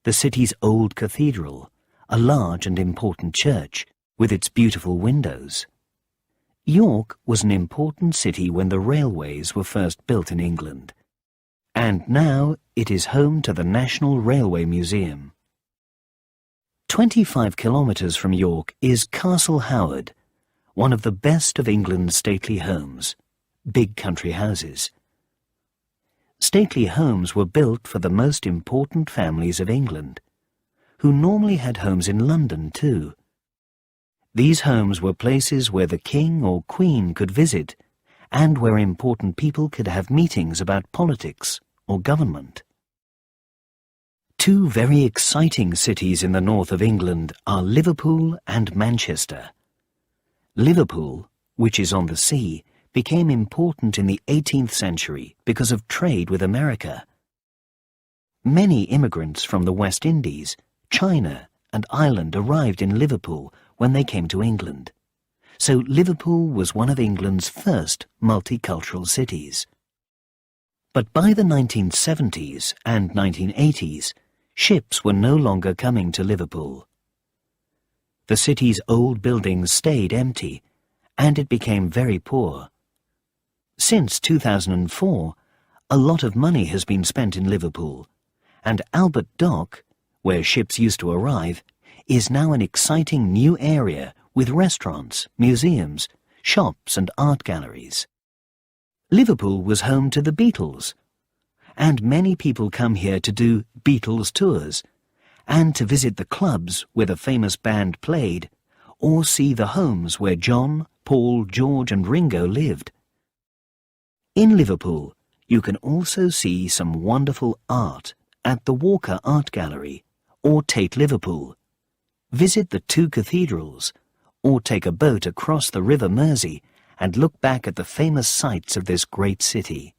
the city's old cathedral, a large and important church with its beautiful windows. York was an important city when the railways were first built in England, and now it is home to the National Railway Museum. 25 kilometres from York is Castle Howard, one of the best of England's stately homes, big country houses. Stately homes were built for the most important families of England, who normally had homes in London too. These homes were places where the king or queen could visit and where important people could have meetings about politics or government. Two very exciting cities in the north of England are Liverpool and Manchester. Liverpool, which is on the sea, became important in the 18th century because of trade with America. Many immigrants from the West Indies, China, and Ireland arrived in Liverpool when they came to England. So Liverpool was one of England's first multicultural cities. But by the 1970s and 1980s, ships were no longer coming to Liverpool. The city's old buildings stayed empty, and it became very poor. Since 2004, a lot of money has been spent in Liverpool, and Albert Dock, where ships used to arrive, is now an exciting new area with restaurants, museums, shops and art galleries. Liverpool was home to the Beatles, and many people come here to do Beatles tours, and to visit the clubs where the famous band played, or see the homes where John, Paul, George and Ringo lived. In Liverpool, you can also see some wonderful art at the Walker Art Gallery or Tate Liverpool. Visit the two cathedrals, or take a boat across the River Mersey and look back at the famous sights of this great city.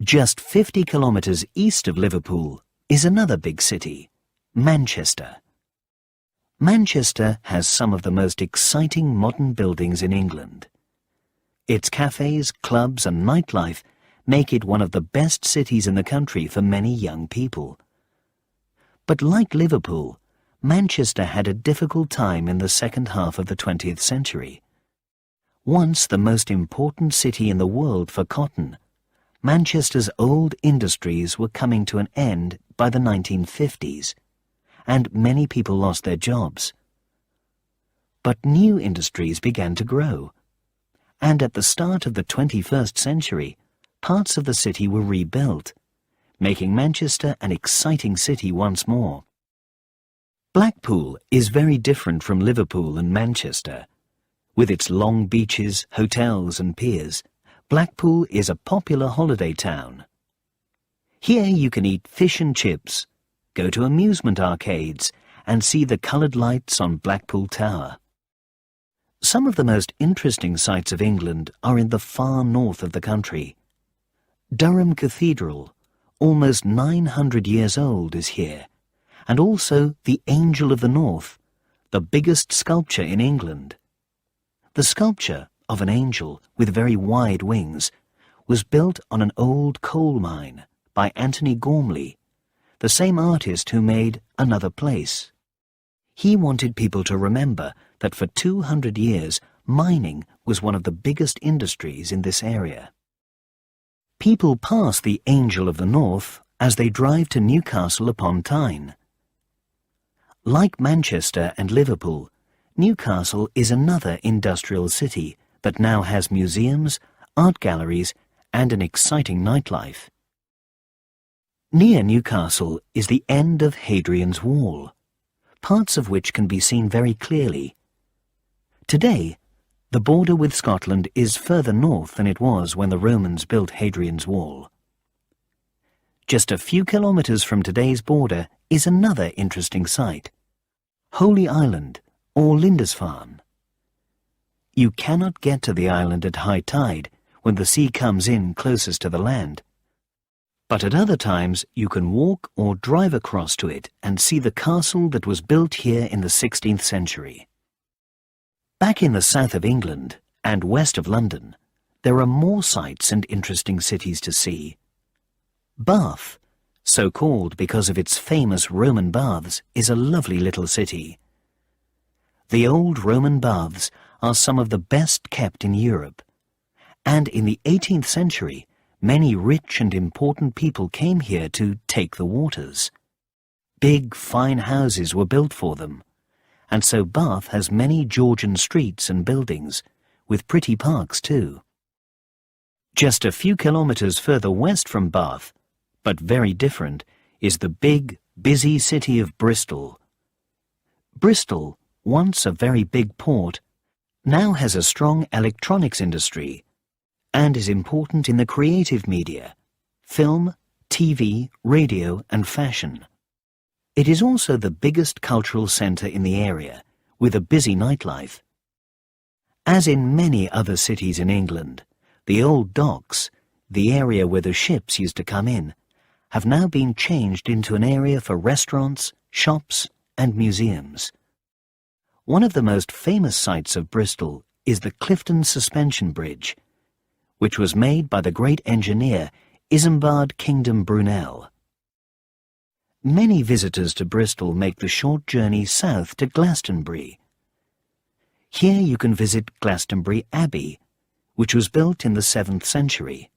Just 50 kilometres east of Liverpool is another big city, Manchester. Manchester has some of the most exciting modern buildings in England. Its cafes, clubs and nightlife make it one of the best cities in the country for many young people. But like Liverpool, Manchester had a difficult time in the second half of the 20th century. Once the most important city in the world for cotton, Manchester's old industries were coming to an end by the 1950s, and many people lost their jobs. But new industries began to grow, and at the start of the 21st century, parts of the city were rebuilt, making Manchester an exciting city once more. Blackpool is very different from Liverpool and Manchester. With its long beaches, hotels and piers, Blackpool is a popular holiday town. Here you can eat fish and chips, go to amusement arcades, and see the coloured lights on Blackpool Tower. Some of the most interesting sights of England are in the far north of the country. Durham Cathedral, almost 900 years old, is here, and also the Angel of the North, the biggest sculpture in England. The sculpture of an angel with very wide wings was built on an old coal mine by Anthony Gormley, the same artist who made Another Place. He wanted people to remember that for 200 years mining was one of the biggest industries in this area. People pass the Angel of the North as they drive to Newcastle upon Tyne. Like Manchester and Liverpool, Newcastle is another industrial city that now has museums, art galleries, and an exciting nightlife. Near Newcastle is the end of Hadrian's Wall, parts of which can be seen very clearly. Today, the border with Scotland is further north than it was when the Romans built Hadrian's Wall. Just a few kilometres from today's border is another interesting site, Holy Island, or Lindisfarne. You cannot get to the island at high tide when the sea comes in closest to the land, but at other times you can walk or drive across to it and see the castle that was built here in the 16th century. Back in the south of England and west of London, there are more sights and interesting cities to see. Bath, so called because of its famous Roman baths, is a lovely little city. The old Roman baths are some of the best kept in Europe, and in the 18th century, many rich and important people came here to take the waters. Big, fine houses were built for them, and so Bath has many Georgian streets and buildings, with pretty parks too. Just a few kilometres further west from Bath, but very different, is the big, busy city of Bristol. Bristol, once a very big port, now has a strong electronics industry and is important in the creative media, film, TV, radio and fashion. It is also the biggest cultural centre in the area, with a busy nightlife. As in many other cities in England, the old docks, the area where the ships used to come in, have now been changed into an area for restaurants, shops and museums. One of the most famous sights of Bristol is the Clifton Suspension Bridge, which was made by the great engineer Isambard Kingdom Brunel. Many visitors to Bristol make the short journey south to Glastonbury. Here you can visit Glastonbury Abbey, which was built in the 7th century.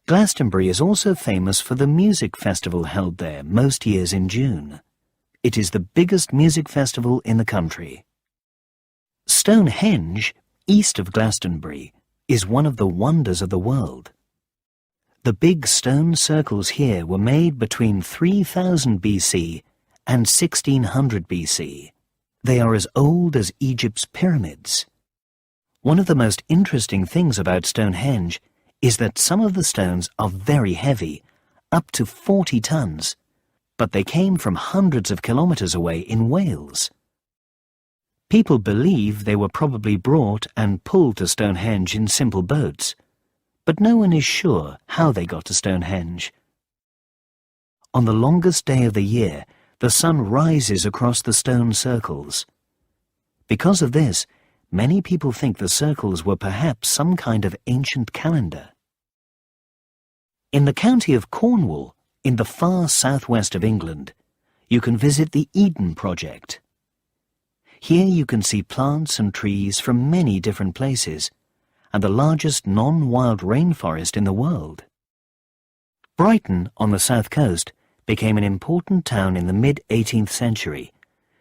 Glastonbury is also famous for the music festival held there most years in June. It is the biggest music festival in the country. Stonehenge, east of Glastonbury, is one of the wonders of the world. The big stone circles here were made between 3000 BC and 1600 BC. They are as old as Egypt's pyramids. One of the most interesting things about Stonehenge is that some of the stones are very heavy, up to 40 tons, but they came from hundreds of kilometres away in Wales. People believe they were probably brought and pulled to Stonehenge in simple boats, but no one is sure how they got to Stonehenge. On the longest day of the year, the sun rises across the stone circles. Because of this, many people think the circles were perhaps some kind of ancient calendar. In the county of Cornwall, in the far southwest of England, you can visit the Eden Project. Here you can see plants and trees from many different places, and the largest non-wild rainforest in the world. Brighton, on the south coast, became an important town in the mid-18th century,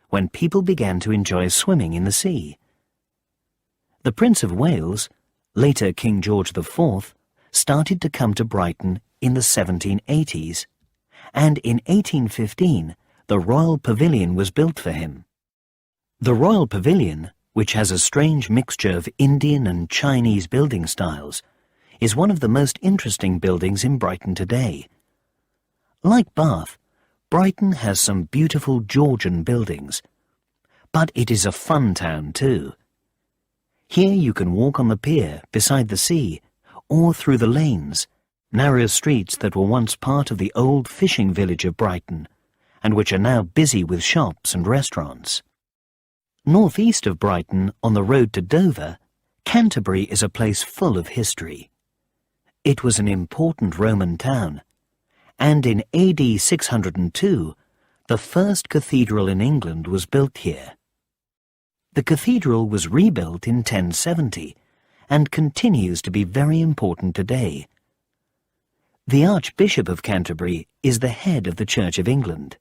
when people began to enjoy swimming in the sea. The Prince of Wales, later King George IV, started to come to Brighton in the 1780s, and in 1815 the Royal Pavilion was built for him. The Royal Pavilion, which has a strange mixture of Indian and Chinese building styles, is one of the most interesting buildings in Brighton today. Like Bath, Brighton has some beautiful Georgian buildings, but it is a fun town too. Here you can walk on the pier beside the sea, or through the lanes, narrow streets that were once part of the old fishing village of Brighton, and which are now busy with shops and restaurants. Northeast of Brighton, on the road to Dover, Canterbury is a place full of history. It was an important Roman town, and in AD 602, the first cathedral in England was built here. The cathedral was rebuilt in 1070 and continues to be very important today. The Archbishop of Canterbury is the head of the Church of England.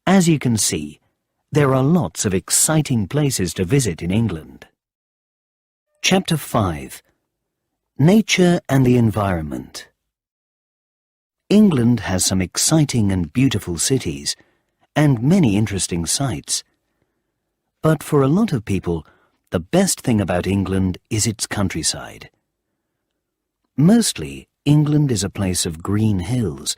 As you can see, there are lots of exciting places to visit in England. Chapter 5. Nature and the Environment. England has some exciting and beautiful cities, and many interesting sights. But for a lot of people, the best thing about England is its countryside. Mostly, England is a place of green hills,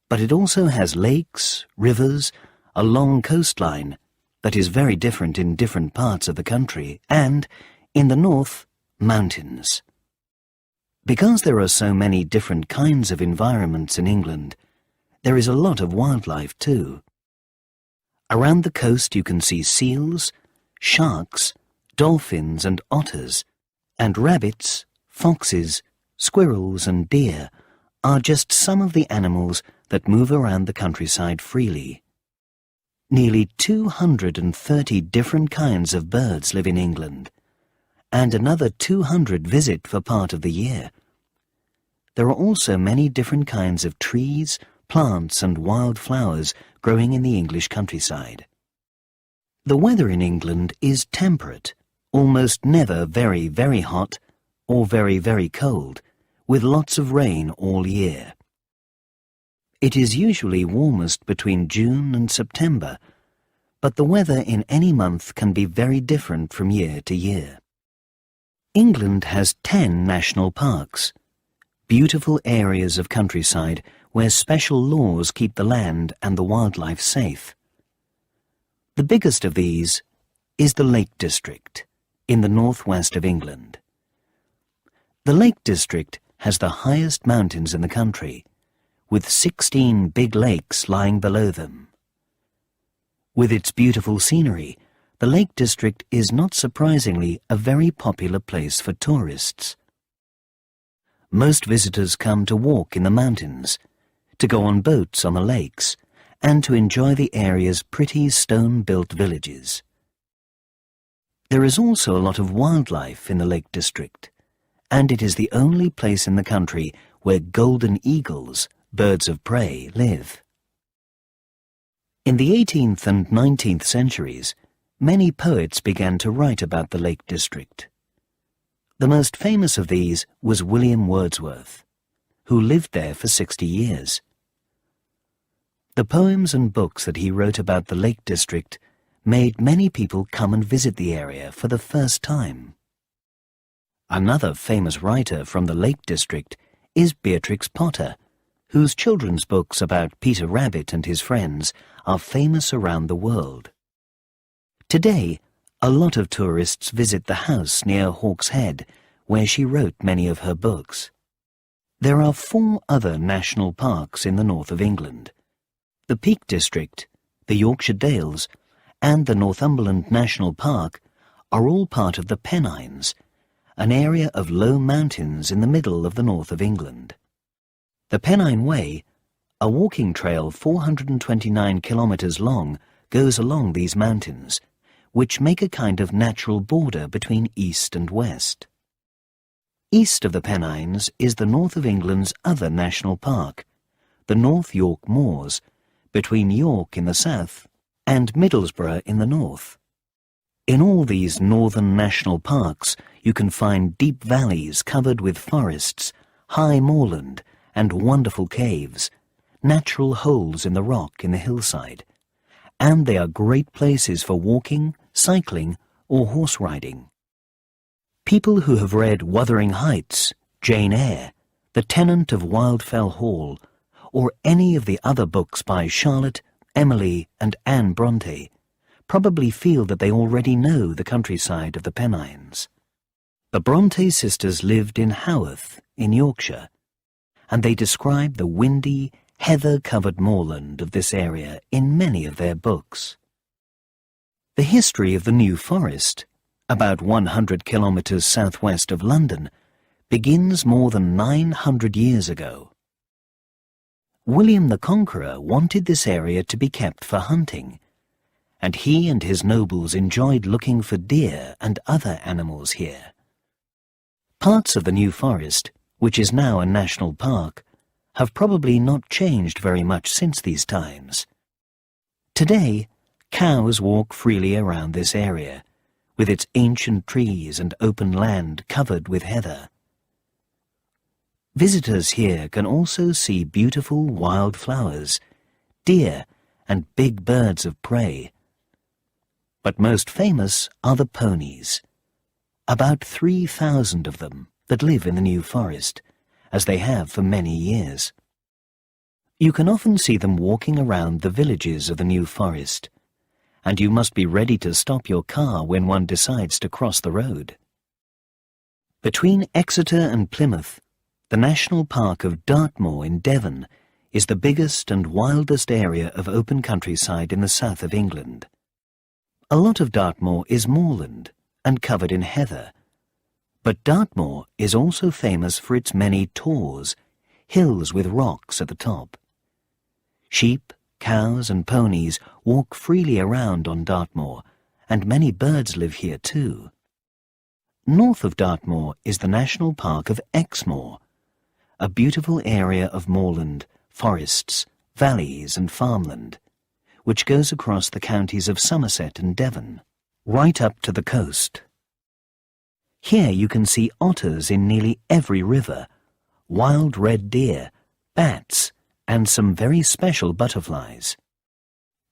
but it also has lakes, rivers, a long coastline that is very different in different parts of the country, and, in the north, mountains. Because there are so many different kinds of environments in England, there is a lot of wildlife too. Around the coast you can see seals, sharks, dolphins and otters, and rabbits, foxes, squirrels and deer are just some of the animals that move around the countryside freely. Nearly 230 different kinds of birds live in England, and another 200 visit for part of the year. There are also many different kinds of trees, plants and wild flowers growing in the English countryside. The weather in England is temperate, almost never very, very hot or very, very cold, with lots of rain all year. It is usually warmest between June and September, but the weather in any month can be very different from year to year. England has 10 national parks, beautiful areas of countryside where special laws keep the land and the wildlife safe. The biggest of these is the Lake District in the northwest of England. The Lake District has the highest mountains in the country, with 16 big lakes lying below them. With its beautiful scenery, the Lake District is not surprisingly a very popular place for tourists. Most visitors come to walk in the mountains, to go on boats on the lakes, and to enjoy the area's pretty stone-built villages. There is also a lot of wildlife in the Lake District, and it is the only place in the country where golden eagles, birds of prey, live. In the 18th and 19th centuries, many poets began to write about the Lake District. The most famous of these was William Wordsworth, who lived there for 60 years. The poems and books that he wrote about the Lake District made many people come and visit the area for the first time. Another famous writer from the Lake District is Beatrix Potter, whose children's books about Peter Rabbit and his friends are famous around the world. Today, a lot of tourists visit the house near Hawks Head, where she wrote many of her books. There are 4 other national parks in the north of England. The Peak District, the Yorkshire Dales, and the Northumberland National Park are all part of the Pennines, an area of low mountains in the middle of the north of England. The Pennine Way, a walking trail 429 kilometres long, goes along these mountains, which make a kind of natural border between east and west. East of the Pennines is the north of England's other national park, the North York Moors, between York in the south and Middlesbrough in the north. In all these northern national parks you can find deep valleys covered with forests, high moorland and wonderful caves, natural holes in the rock in the hillside, and they are great places for walking, cycling or horse riding. People who have read Wuthering Heights, Jane Eyre, The Tenant of Wildfell Hall, or any of the other books by Charlotte, Emily and Anne Bronte probably feel that they already know the countryside of the Pennines. The Bronte sisters lived in Haworth in Yorkshire, and they describe the windy, heather-covered moorland of this area in many of their books. The history of the New Forest, about 100 kilometres southwest of London, begins more than 900 years ago. William the Conqueror wanted this area to be kept for hunting, and he and his nobles enjoyed looking for deer and other animals here. Parts of the New Forest, which is now a national park, have probably not changed very much since these times. Today, cows walk freely around this area, with its ancient trees and open land covered with heather. Visitors here can also see beautiful wild flowers, deer and big birds of prey. But most famous are the ponies, about 3,000 of them that live in the New Forest, as they have for many years. You can often see them walking around the villages of the New Forest, and you must be ready to stop your car when one decides to cross the road. Between Exeter and Plymouth, the National Park of Dartmoor in Devon is the biggest and wildest area of open countryside in the south of England. A lot of Dartmoor is moorland and covered in heather, but Dartmoor is also famous for its many tors, hills with rocks at the top. Sheep, cows and ponies walk freely around on Dartmoor, and many birds live here too. North of Dartmoor is the National Park of Exmoor, a beautiful area of moorland, forests, valleys and farmland, which goes across the counties of Somerset and Devon, right up to the coast. Here you can see otters in nearly every river, wild red deer, bats, and some very special butterflies.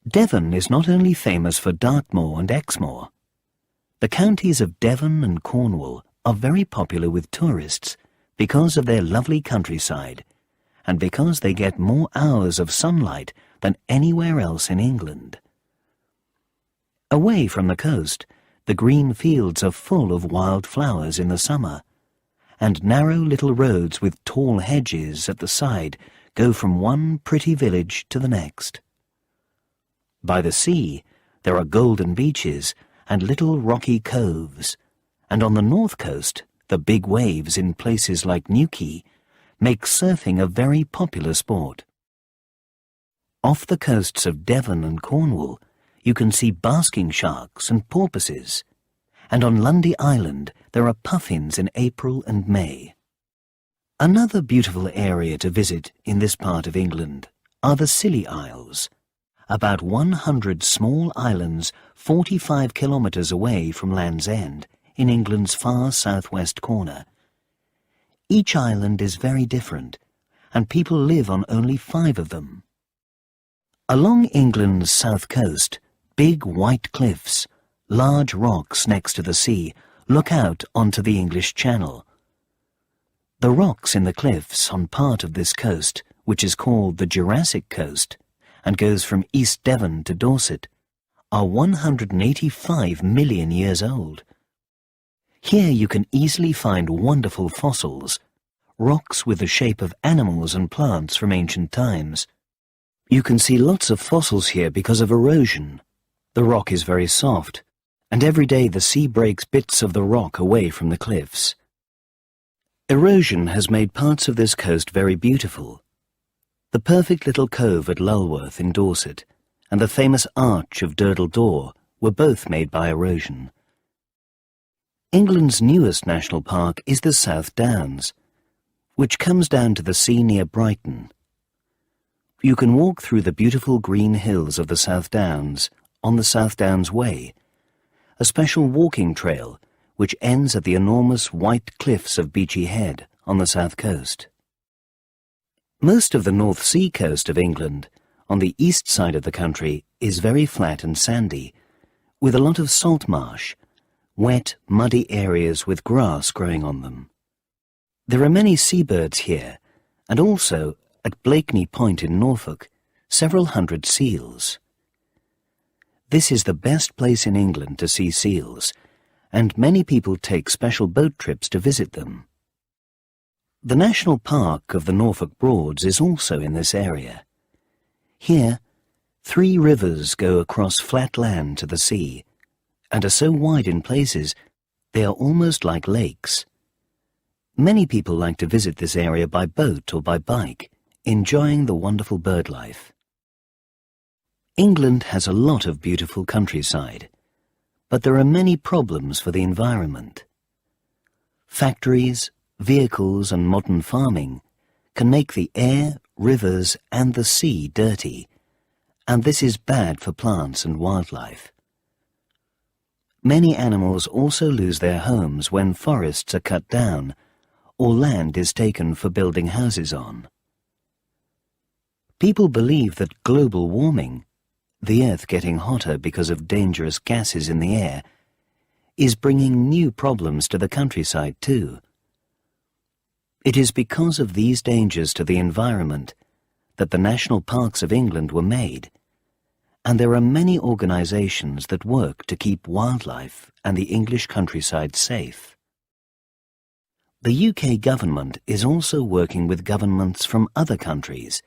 Devon is not only famous for Dartmoor and Exmoor. The counties of Devon and Cornwall are very popular with tourists because of their lovely countryside and because they get more hours of sunlight than anywhere else in England. Away from the coast, the green fields are full of wild flowers in the summer, and narrow little roads with tall hedges at the side go from one pretty village to the next. By the sea, there are golden beaches and little rocky coves, and on the north coast, the big waves in places like Newquay make surfing a very popular sport. Off the coasts of Devon and Cornwall, you can see basking sharks and porpoises, and on Lundy Island there are puffins in April and May. Another beautiful area to visit in this part of England are the Scilly Isles, about 100 small islands 45 kilometres away from Land's End in England's far southwest corner. Each island is very different, and people live on only 5 of them. Along England's south coast, big white cliffs, large rocks next to the sea, look out onto the English Channel. The rocks in the cliffs on part of this coast, which is called the Jurassic Coast, and goes from East Devon to Dorset, are 185 million years old. Here you can easily find wonderful fossils, rocks with the shape of animals and plants from ancient times. You can see lots of fossils here because of erosion. The rock is very soft, and every day the sea breaks bits of the rock away from the cliffs. Erosion has made parts of this coast very beautiful. The perfect little cove at Lulworth in Dorset, and the famous arch of Durdle Door, were both made by erosion. England's newest national park is the South Downs, which comes down to the sea near Brighton. You can walk through the beautiful green hills of the South Downs on the South Downs Way, a special walking trail which ends at the enormous white cliffs of Beachy Head on the south coast. Most of the North Sea coast of England, on the east side of the country, is very flat and sandy, with a lot of salt marsh, wet, muddy areas with grass growing on them. There are many seabirds here, and also, at Blakeney Point in Norfolk, several hundred seals. This is the best place in England to see seals, and many people take special boat trips to visit them. The National Park of the Norfolk Broads is also in this area. Here, 3 rivers go across flat land to the sea, and are so wide in places they are almost like lakes. Many people like to visit this area by boat or by bike, enjoying the wonderful bird life. England has a lot of beautiful countryside, but there are many problems for the environment. Factories, vehicles and modern farming can make the air, rivers and the sea dirty, and this is bad for plants and wildlife. Many animals also lose their homes when forests are cut down or land is taken for building houses on. People believe that global warming, the earth getting hotter because of dangerous gases in the air, is bringing new problems to the countryside too. It is because of these dangers to the environment that the national parks of England were made, and there are many organisations that work to keep wildlife and the English countryside safe. The UK government is also working with governments from other countries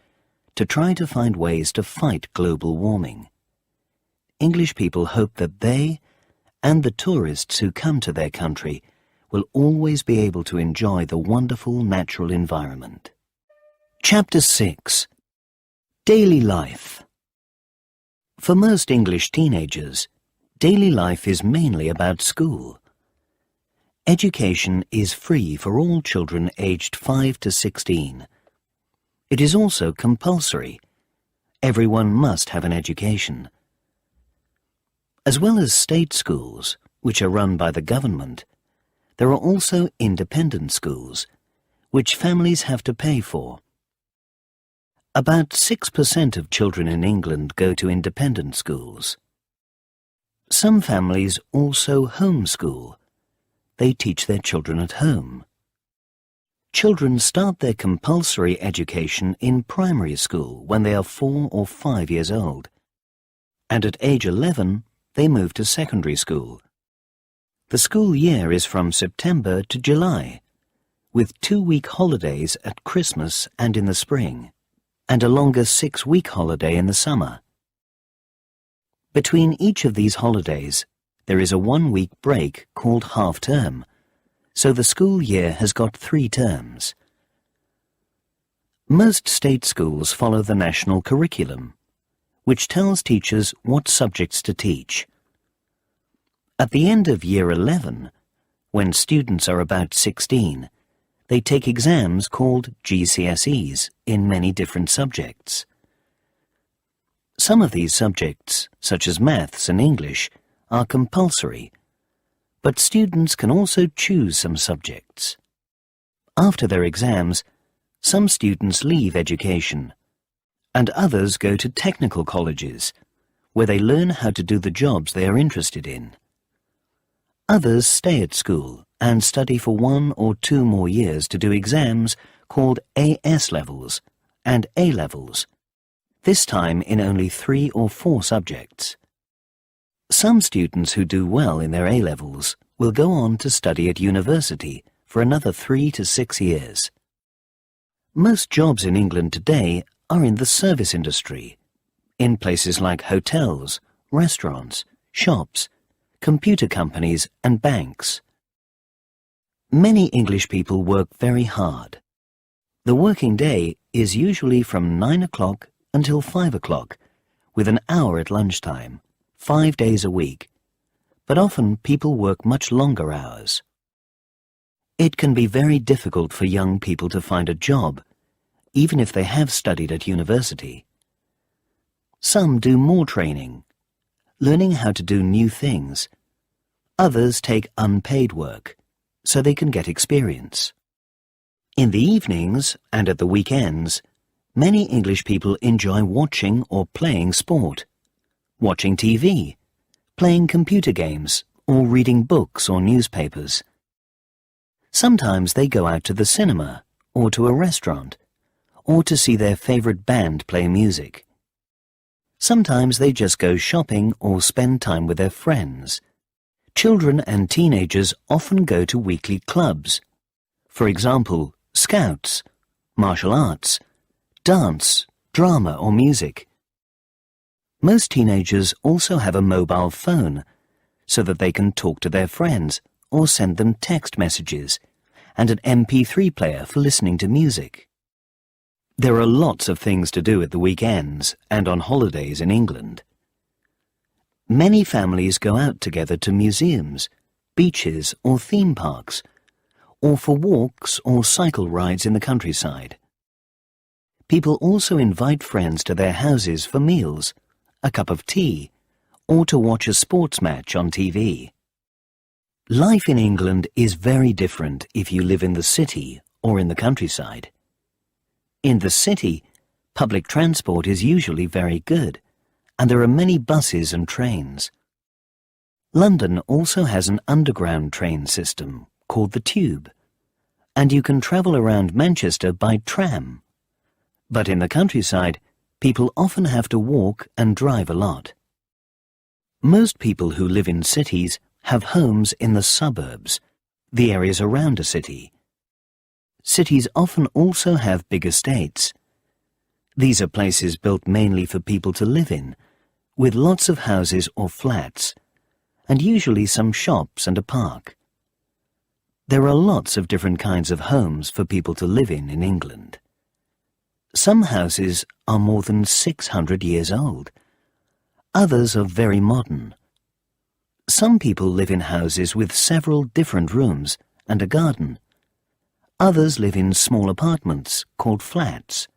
to try to find ways to fight global warming. English people hope that they, and the tourists who come to their country, will always be able to enjoy the wonderful natural environment. Chapter 6. Daily Life. For most English teenagers, daily life is mainly about school. Education is free for all children aged 5 to 16. It is also compulsory. Everyone must have an education. As well as state schools, which are run by the government, there are also independent schools, which families have to pay for. About 6% of children in England go to independent schools. Some families also homeschool. They teach their children at home. Children start their compulsory education in primary school when they are 4 or 5 years old, and at age 11 they move to secondary school. The school year is from September to July, with 2-week holidays at Christmas and in the spring, and a longer 6-week holiday in the summer. Between each of these holidays, there is a 1-week break called half-term, so the school year has got 3 terms. Most state schools follow the national curriculum, which tells teachers what subjects to teach. At the end of year 11, when students are about 16, they take exams called GCSEs in many different subjects. Some of these subjects, such as maths and English, are compulsory, but students can also choose some subjects. After their exams, some students leave education, and others go to technical colleges, where they learn how to do the jobs they are interested in. Others stay at school and study for 1 or 2 more years to do exams called AS levels and A levels, this time in only 3 or 4 subjects. Some students who do well in their A levels will go on to study at university for another 3 to 6 years. Most jobs in England today are in the service industry, in places like hotels, restaurants, shops, computer companies and banks. Many English people work very hard. The working day is usually from 9 o'clock until 5 o'clock, with an hour at lunchtime, 5 days a week, but often people work much longer hours. It can be very difficult for young people to find a job, even if they have studied at university. Some do more training, learning how to do new things. Others take unpaid work, so they can get experience. In the evenings and at the weekends, many English people enjoy watching or playing sport, watching TV, playing computer games, or reading books or newspapers. Sometimes they go out to the cinema, or to a restaurant, or to see their favorite band play music. Sometimes they just go shopping or spend time with their friends. Children and teenagers often go to weekly clubs. For example, scouts, martial arts, dance, drama or music. Most teenagers also have a mobile phone so that they can talk to their friends or send them text messages, and an MP3 player for listening to music. There are lots of things to do at the weekends and on holidays in England. Many families go out together to museums, beaches or theme parks, or for walks or cycle rides in the countryside. People also invite friends to their houses for meals, a cup of tea, or to watch a sports match on TV. Life in England is very different if you live in the city or in the countryside. In the city, public transport is usually very good, and there are many buses and trains. London also has an underground train system called the Tube, and you can travel around Manchester by tram. But in the countryside, people often have to walk and drive a lot. Most people who live in cities have homes in the suburbs, the areas around a city. Cities often also have big estates. These are places built mainly for people to live in, with lots of houses or flats, and usually some shops and a park. There are lots of different kinds of homes for people to live in England. Some houses are more than 600 years old. Others are very modern. Some people live in houses with several different rooms and a garden. Others live in small apartments called flats.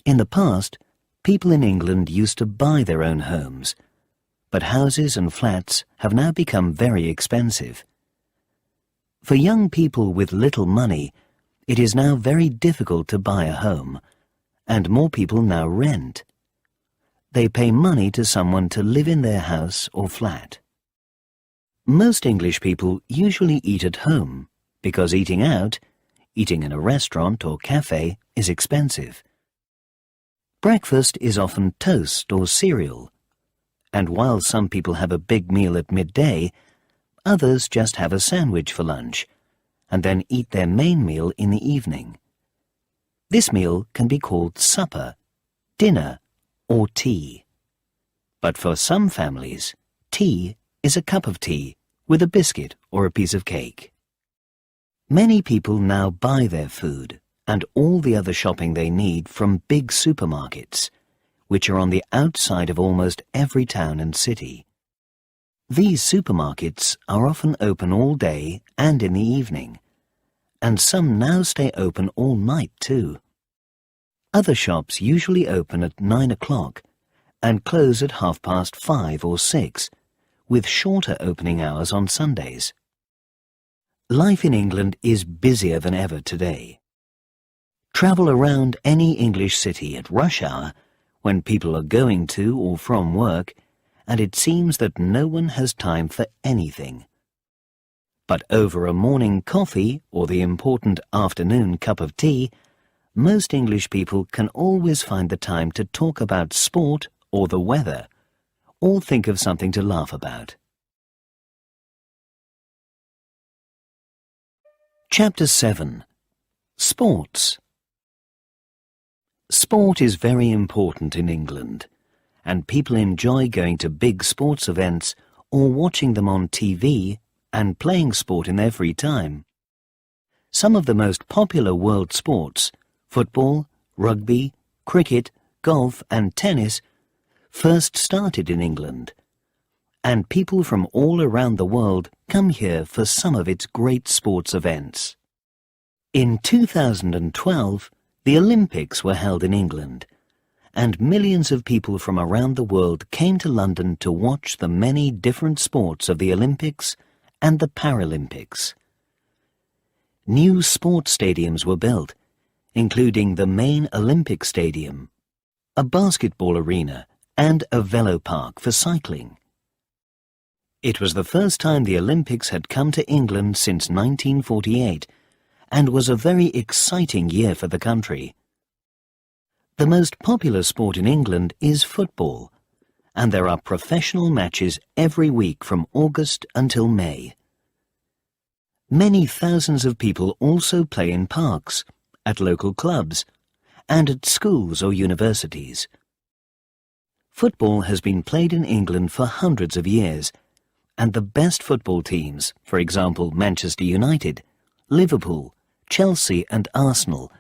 In the past, people in England used to buy their own homes, but houses and flats have now become very expensive. For young people with little money, it is now very difficult to buy a home, and more people now rent. They pay money to someone to live in their house or flat. Most English people usually eat at home because eating out, eating in a restaurant or cafe, is expensive. Breakfast is often toast or cereal, and while some people have a big meal at midday, others just have a sandwich for lunch and then eat their main meal in the evening. This meal can be called supper, dinner, or tea. But for some families, tea is a cup of tea with a biscuit or a piece of cake. Many people now buy their food and all the other shopping they need from big supermarkets, which are on the outside of almost every town and city. These supermarkets are often open all day and in the evening, and some now stay open all night too. Other shops usually open at 9 o'clock and close at 5:30 or 6, with shorter opening hours on Sundays. Life in England is busier than ever today. Travel around any English city at rush hour, when people are going to or from work, and it seems that no one has time for anything. But over a morning coffee or the important afternoon cup of tea, most English people can always find the time to talk about sport or the weather, or think of something to laugh about. Chapter 7. Sports. Sport is very important in England, and people enjoy going to big sports events or watching them on TV and playing sport in their free time. Some of the most popular world sports, football, rugby, cricket, golf and tennis, first started in England, and people from all around the world come here for some of its great sports events. In 2012, the Olympics were held in England, and millions of people from around the world came to London to watch the many different sports of the Olympics and the Paralympics. New sports stadiums were built, including the main Olympic Stadium, a basketball arena, and a velo park for cycling. It was the first time the Olympics had come to England since 1948, and was a very exciting year for the country. The most popular sport in England is football, and there are professional matches every week from August until May. Many thousands of people also play in parks, at local clubs, and at schools or universities. Football has been played in England for hundreds of years, and the best football teams, for example Manchester United, Liverpool, Chelsea and Arsenal,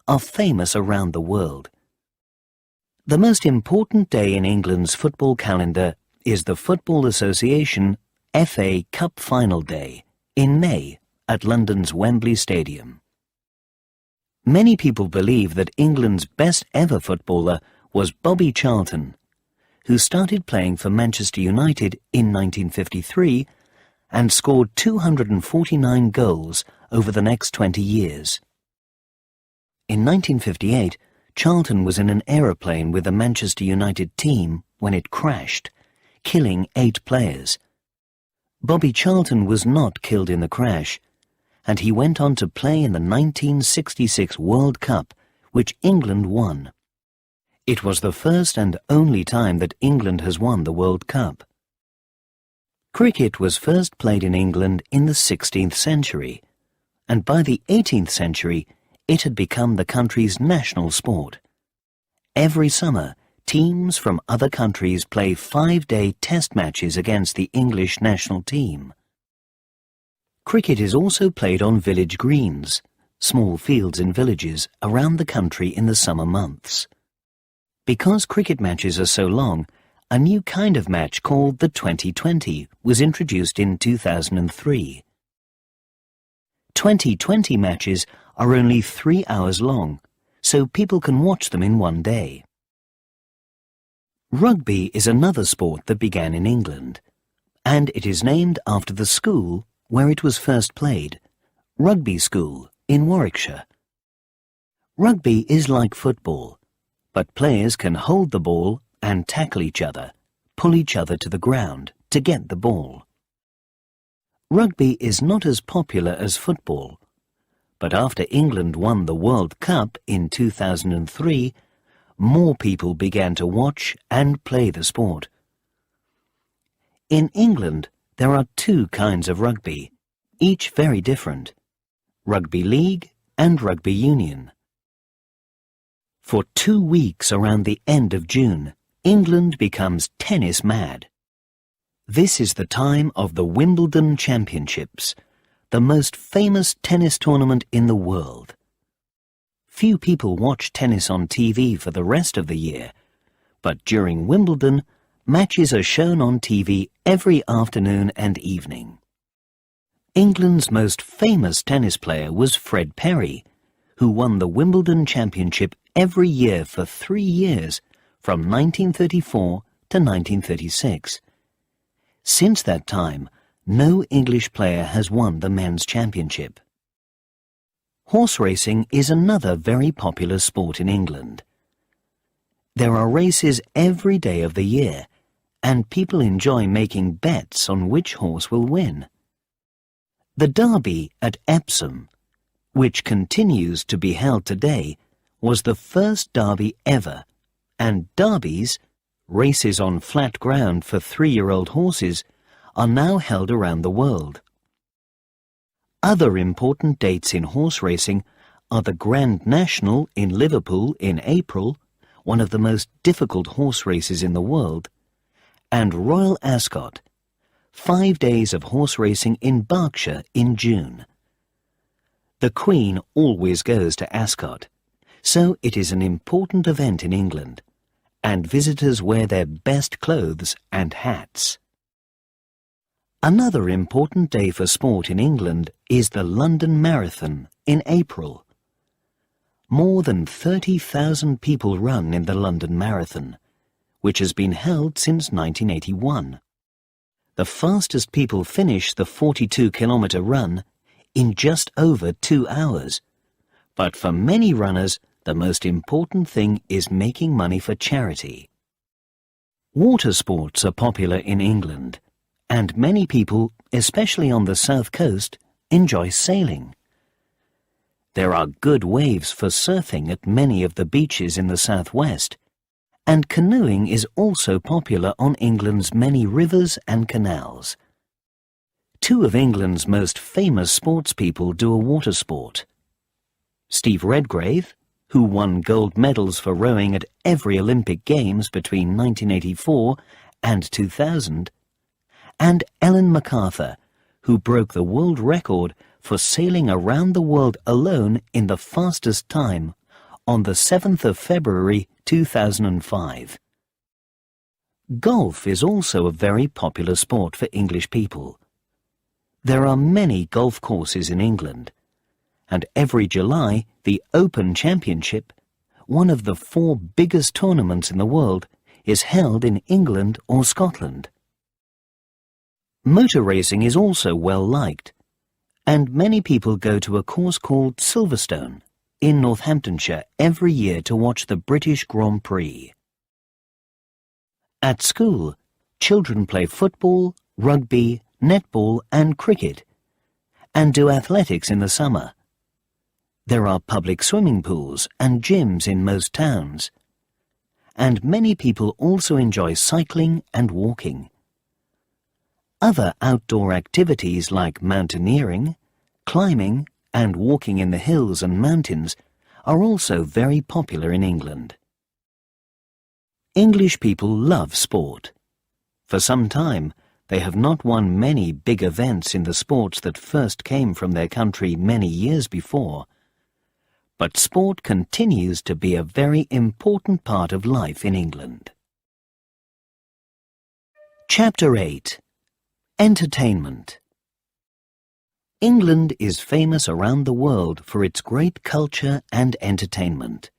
are famous around the world. The most important day in England's football calendar is the Football Association FA Cup Final Day in May at London's Wembley Stadium. Many people believe that England's best ever footballer was Bobby Charlton, who started playing for Manchester United in 1953 and scored 249 goals over the next 20 years. In 1958, Charlton was in an aeroplane with the Manchester United team when it crashed, killing 8 players. Bobby Charlton was not killed in the crash, and he went on to play in the 1966 World Cup, which England won. It was the first and only time that England has won the World Cup. Cricket was first played in England in the 16th century, and by the 18th century it had become the country's national sport. Every summer, teams from other countries play 5-day test matches against the English national team. Cricket is also played on village greens, small fields in villages around the country in the summer months. Because cricket matches are so long, a new kind of match called the 2020 was introduced in 2003. 2020 matches are only 3 hours long, so people can watch them in one day. Rugby is another sport that began in England, and it is named after the school where it was first played, Rugby School in Warwickshire. Rugby is like football, but players can hold the ball and tackle each other, pull each other to the ground to get the ball. Rugby is not as popular as football, but after England won the World Cup in 2003, more people began to watch and play the sport. In England, there are 2 kinds of rugby, each very different: rugby league and rugby union. For 2 weeks around the end of June, England becomes tennis mad. This is the time of the Wimbledon Championships, the most famous tennis tournament in the world. Few people watch tennis on TV for the rest of the year, but during Wimbledon, matches are shown on TV every afternoon and evening. England's most famous tennis player was Fred Perry, who won the Wimbledon Championship every year for 3 years, from 1934 to 1936. Since that time, no English player has won the men's championship. Horse racing is another very popular sport in England. There are races every day of the year, and people enjoy making bets on which horse will win. The Derby at Epsom, which continues to be held today, was the first Derby ever, and derbies, races on flat ground for 3-year-old horses, are now held around the world. Other important dates in horse racing are the Grand National in Liverpool in April, one of the most difficult horse races in the world, and Royal Ascot, 5 days of horse racing in Berkshire in June. The Queen always goes to Ascot, so it is an important event in England, and visitors wear their best clothes and hats. Another important day for sport in England is the London Marathon in April. More than 30,000 people run in the London Marathon, which has been held since 1981. The fastest people finish the 42-kilometre run in just over 2 hours. But for many runners, the most important thing is making money for charity. Water sports are popular in England, and many people, especially on the south coast, enjoy sailing. There are good waves for surfing at many of the beaches in the southwest, and canoeing is also popular on England's many rivers and canals. Two of England's most famous sportspeople do a water sport. Steve Redgrave, who won gold medals for rowing at every Olympic Games between 1984 and 2000, and Ellen MacArthur, who broke the world record for sailing around the world alone in the fastest time on the 7th of February 2005. Golf is also a very popular sport for English people. There are many golf courses in England, and every July the Open Championship, one of the 4 biggest tournaments in the world, is held in England or Scotland. Motor racing is also well liked, and many people go to a course called Silverstone in Northamptonshire every year to watch the British Grand Prix. At school, children play football, rugby, netball and cricket, and do athletics in the summer. There are public swimming pools and gyms in most towns, and many people also enjoy cycling and walking. Other outdoor activities like mountaineering, climbing and walking in the hills and mountains are also very popular in England. English people love sport. For some time, they have not won many big events in the sports that first came from their country many years before. But sport continues to be a very important part of life in England. Chapter 8. Entertainment. England is famous around the world for its great culture and entertainment.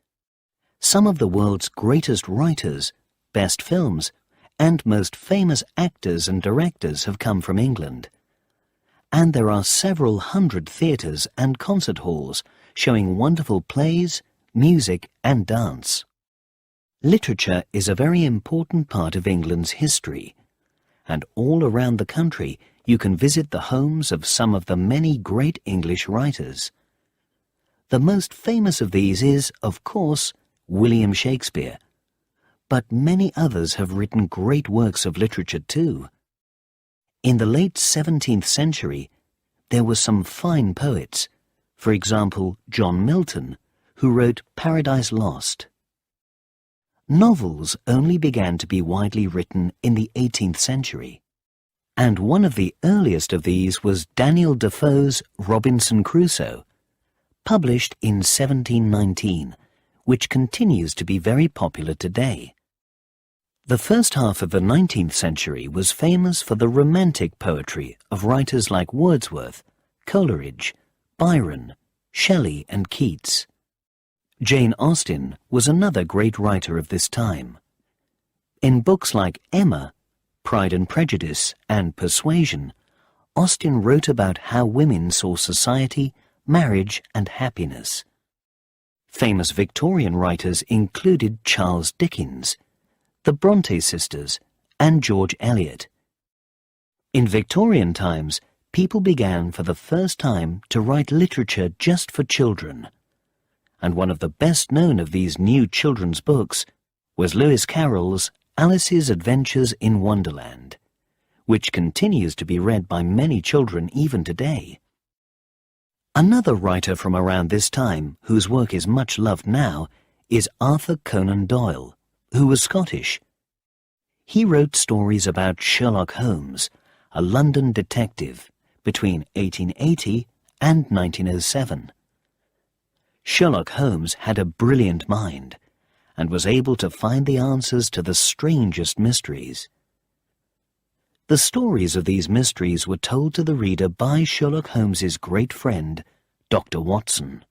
Some of the world's greatest writers, best films, and most famous actors and directors have come from England. And there are several hundred theatres and concert halls showing wonderful plays, music and dance. Literature is a very important part of England's history, and all around the country you can visit the homes of some of the many great English writers. The most famous of these is, of course, William Shakespeare, but many others have written great works of literature too. In the late 17th century, there were some fine poets, for example, John Milton, who wrote Paradise Lost. Novels only began to be widely written in the 18th century, and one of the earliest of these was Daniel Defoe's Robinson Crusoe, published in 1719, which continues to be very popular today. The first half of the 19th century was famous for the romantic poetry of writers like Wordsworth, Coleridge, Byron, Shelley and Keats. Jane Austen was another great writer of this time. In books like Emma, Pride and Prejudice and Persuasion, Austen wrote about how women saw society, marriage and happiness. Famous Victorian writers included Charles Dickens, the Bronte sisters and George Eliot. In Victorian times, people began for the first time to write literature just for children, and one of the best known of these new children's books was Lewis Carroll's Alice's Adventures in Wonderland, which continues to be read by many children even today. Another writer from around this time, whose work is much loved now, is Arthur Conan Doyle, who was Scottish. He wrote stories about Sherlock Holmes, a London detective, between 1880 and 1907. Sherlock Holmes had a brilliant mind, and was able to find the answers to the strangest mysteries. The stories of these mysteries were told to the reader by Sherlock Holmes's great friend, Dr. Watson.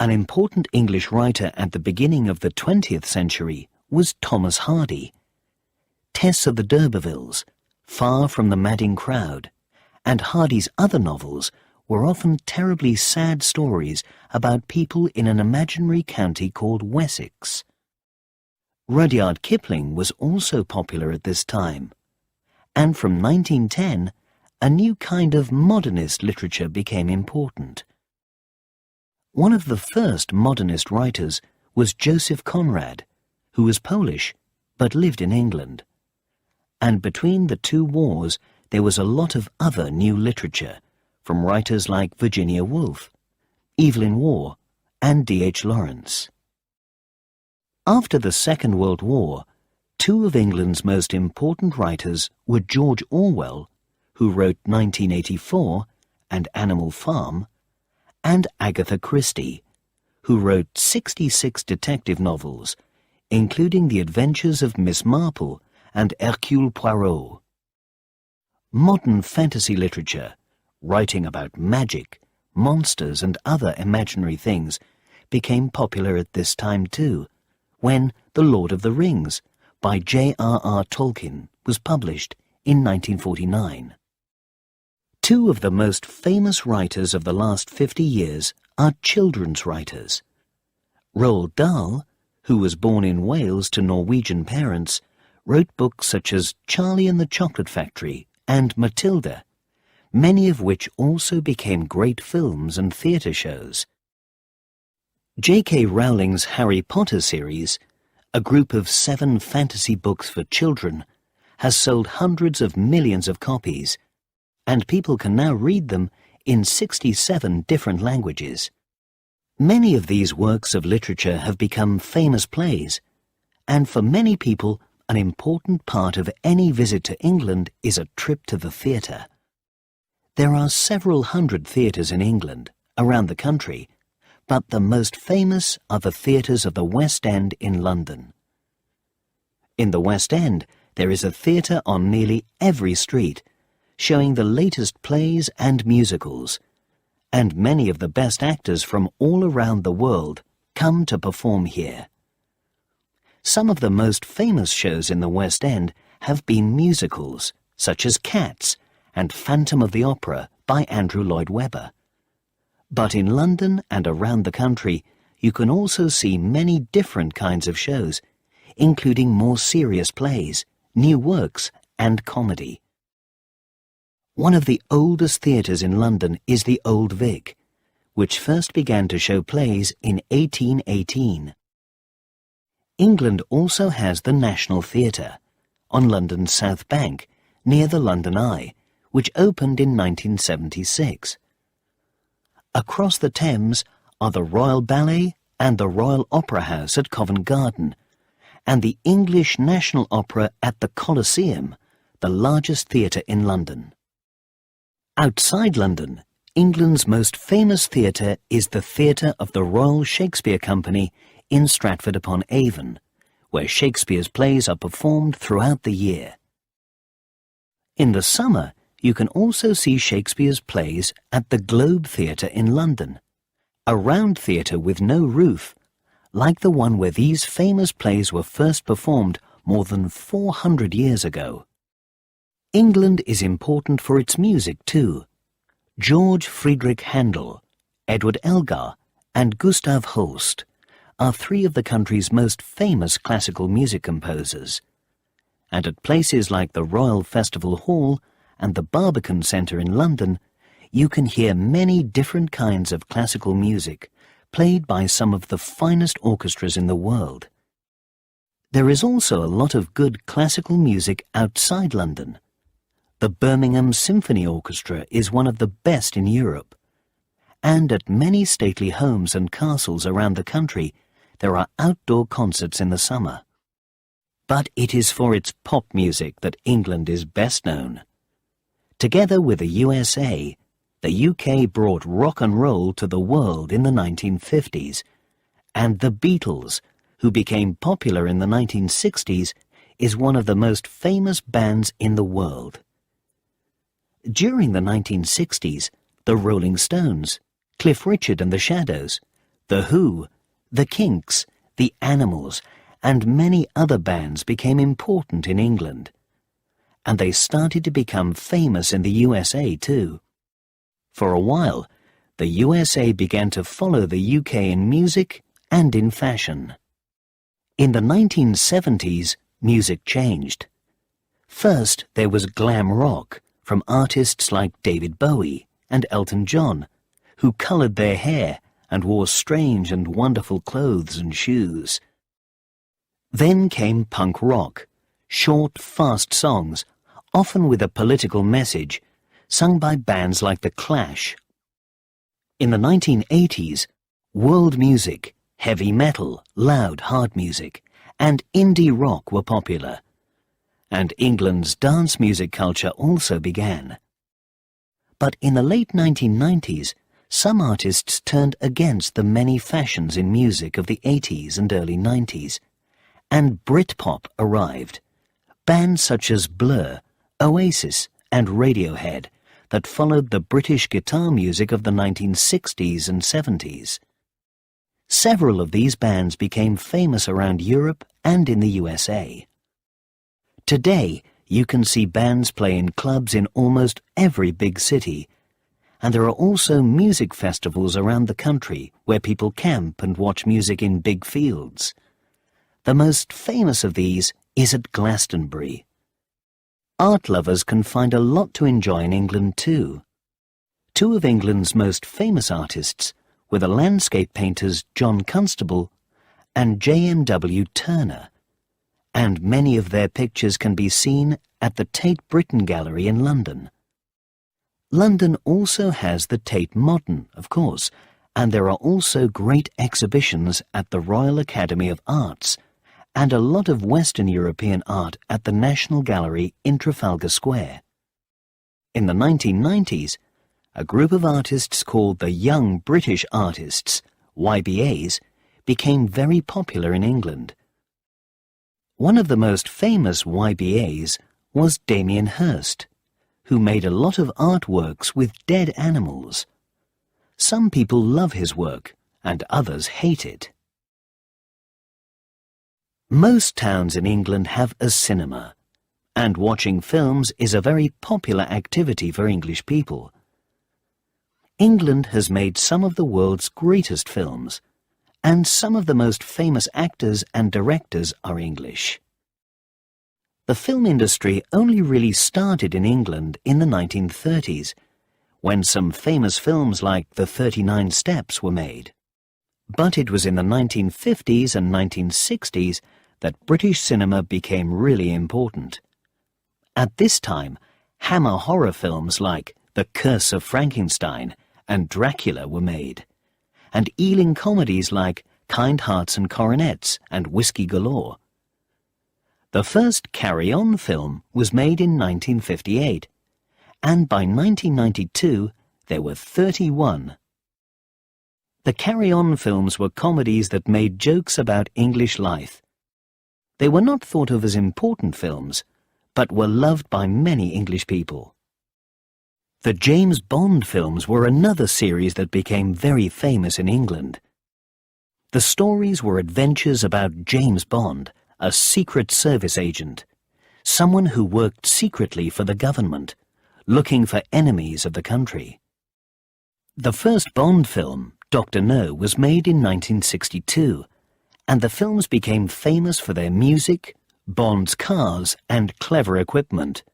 An important English writer at the beginning of the 20th century was Thomas Hardy. Tess of the D'Urbervilles, Far from the Madding Crowd, and Hardy's other novels were often terribly sad stories about people in an imaginary county called Wessex. Rudyard Kipling was also popular at this time, and from 1910 a new kind of modernist literature became important. One of the first modernist writers was Joseph Conrad, who was Polish but lived in England. And between the two wars there was a lot of other new literature, from writers like Virginia Woolf, Evelyn Waugh, and D.H. Lawrence. After the Second World War, two of England's most important writers were George Orwell, who wrote 1984 and Animal Farm, and Agatha Christie, who wrote 66 detective novels, including The Adventures of Miss Marple and Hercule Poirot. Modern fantasy literature, writing about magic, monsters and other imaginary things, became popular at this time too, when The Lord of the Rings by J.R.R. Tolkien was published in 1949. Two of the most famous writers of the last 50 years are children's writers. Roald Dahl, who was born in Wales to Norwegian parents, wrote books such as Charlie and the Chocolate Factory and Matilda, many of which also became great films and theatre shows. J.K. Rowling's Harry Potter series, a group of 7 fantasy books for children, has sold hundreds of millions of copies, and people can now read them in 67 different languages. Many of these works of literature have become famous plays, and for many people, an important part of any visit to England is a trip to the theatre. There are several hundred theatres in England, around the country, but the most famous are the theatres of the West End in London. In the West End, there is a theatre on nearly every street, showing the latest plays and musicals, and many of the best actors from all around the world come to perform here. Some of the most famous shows in the West End have been musicals, such as Cats and Phantom of the Opera by Andrew Lloyd Webber. But in London and around the country, you can also see many different kinds of shows, including more serious plays, new works, and comedy. One of the oldest theatres in London is the Old Vic, which first began to show plays in 1818. England also has the National Theatre, on London's South Bank, near the London Eye, which opened in 1976. Across the Thames are the Royal Ballet and the Royal Opera House at Covent Garden, and the English National Opera at the Coliseum, the largest theatre in London. Outside London, England's most famous theatre is the Theatre of the Royal Shakespeare Company in Stratford-upon-Avon, where Shakespeare's plays are performed throughout the year. In the summer, you can also see Shakespeare's plays at the Globe Theatre in London, a round theatre with no roof, like the one where these famous plays were first performed more than 400 years ago. England is important for its music too. George Friedrich Handel, Edward Elgar, and Gustav Holst are 3 of the country's most famous classical music composers. And at places like the Royal Festival Hall and the Barbican Centre in London, you can hear many different kinds of classical music played by some of the finest orchestras in the world. There is also a lot of good classical music outside London. The Birmingham Symphony Orchestra is one of the best in Europe. And at many stately homes and castles around the country, there are outdoor concerts in the summer. But it is for its pop music that England is best known. Together with the USA, the UK brought rock and roll to the world in the 1950s, and the Beatles, who became popular in the 1960s, is one of the most famous bands in the world. During the 1960s, the Rolling Stones, Cliff Richard and the Shadows, The Who, The Kinks, The Animals, and many other bands became important in England. And they started to become famous in the USA too. For a while, the USA began to follow the UK in music and in fashion. In the 1970s, music changed. First, there was glam rock from artists like David Bowie and Elton John, who coloured their hair and wore strange and wonderful clothes and shoes. Then came punk rock, short, fast songs, often with a political message, sung by bands like The Clash. In the 1980s, world music, heavy metal, loud, hard music, and indie rock were popular. And England's dance music culture also began. But in the late 1990s, some artists turned against the many fashions in music of the 80s and early 90s, and Britpop arrived. Bands such as Blur, Oasis, and Radiohead that followed the British guitar music of the 1960s and 70s. Several of these bands became famous around Europe and in the USA. Today, you can see bands play in clubs in almost every big city, and there are also music festivals around the country where people camp and watch music in big fields. The most famous of these is at Glastonbury. Art lovers can find a lot to enjoy in England too. Two of England's most famous artists were the landscape painters John Constable and J.M.W. Turner, and many of their pictures can be seen at the Tate Britain Gallery in London. London also has the Tate Modern, of course, and there are also great exhibitions at the Royal Academy of Arts and a lot of Western European art at the National Gallery in Trafalgar Square. In the 1990s, a group of artists called the Young British Artists, YBAs, became very popular in England. One of the most famous YBAs was Damien Hirst, who made a lot of artworks with dead animals. Some people love his work, and others hate it. Most towns in England have a cinema, and watching films is a very popular activity for English people. England has made some of the world's greatest films, and some of the most famous actors and directors are English. The film industry only really started in England in the 1930s, when some famous films like The 39 Steps were made. But it was in the 1950s and 1960s that British cinema became really important. At this time, hammer horror films like The Curse of Frankenstein and Dracula were made, and Ealing comedies like Kind Hearts and Coronets and Whiskey Galore. The first Carry On film was made in 1958, and by 1992 there were 31. The Carry On films were comedies that made jokes about English life. They were not thought of as important films, but were loved by many English people. The James Bond films were another series that became very famous in England. The stories were adventures about James Bond, a Secret Service agent, someone who worked secretly for the government, looking for enemies of the country. The first Bond film, Dr. No, was made in 1962, and the films became famous for their music, Bond's cars, and clever equipment,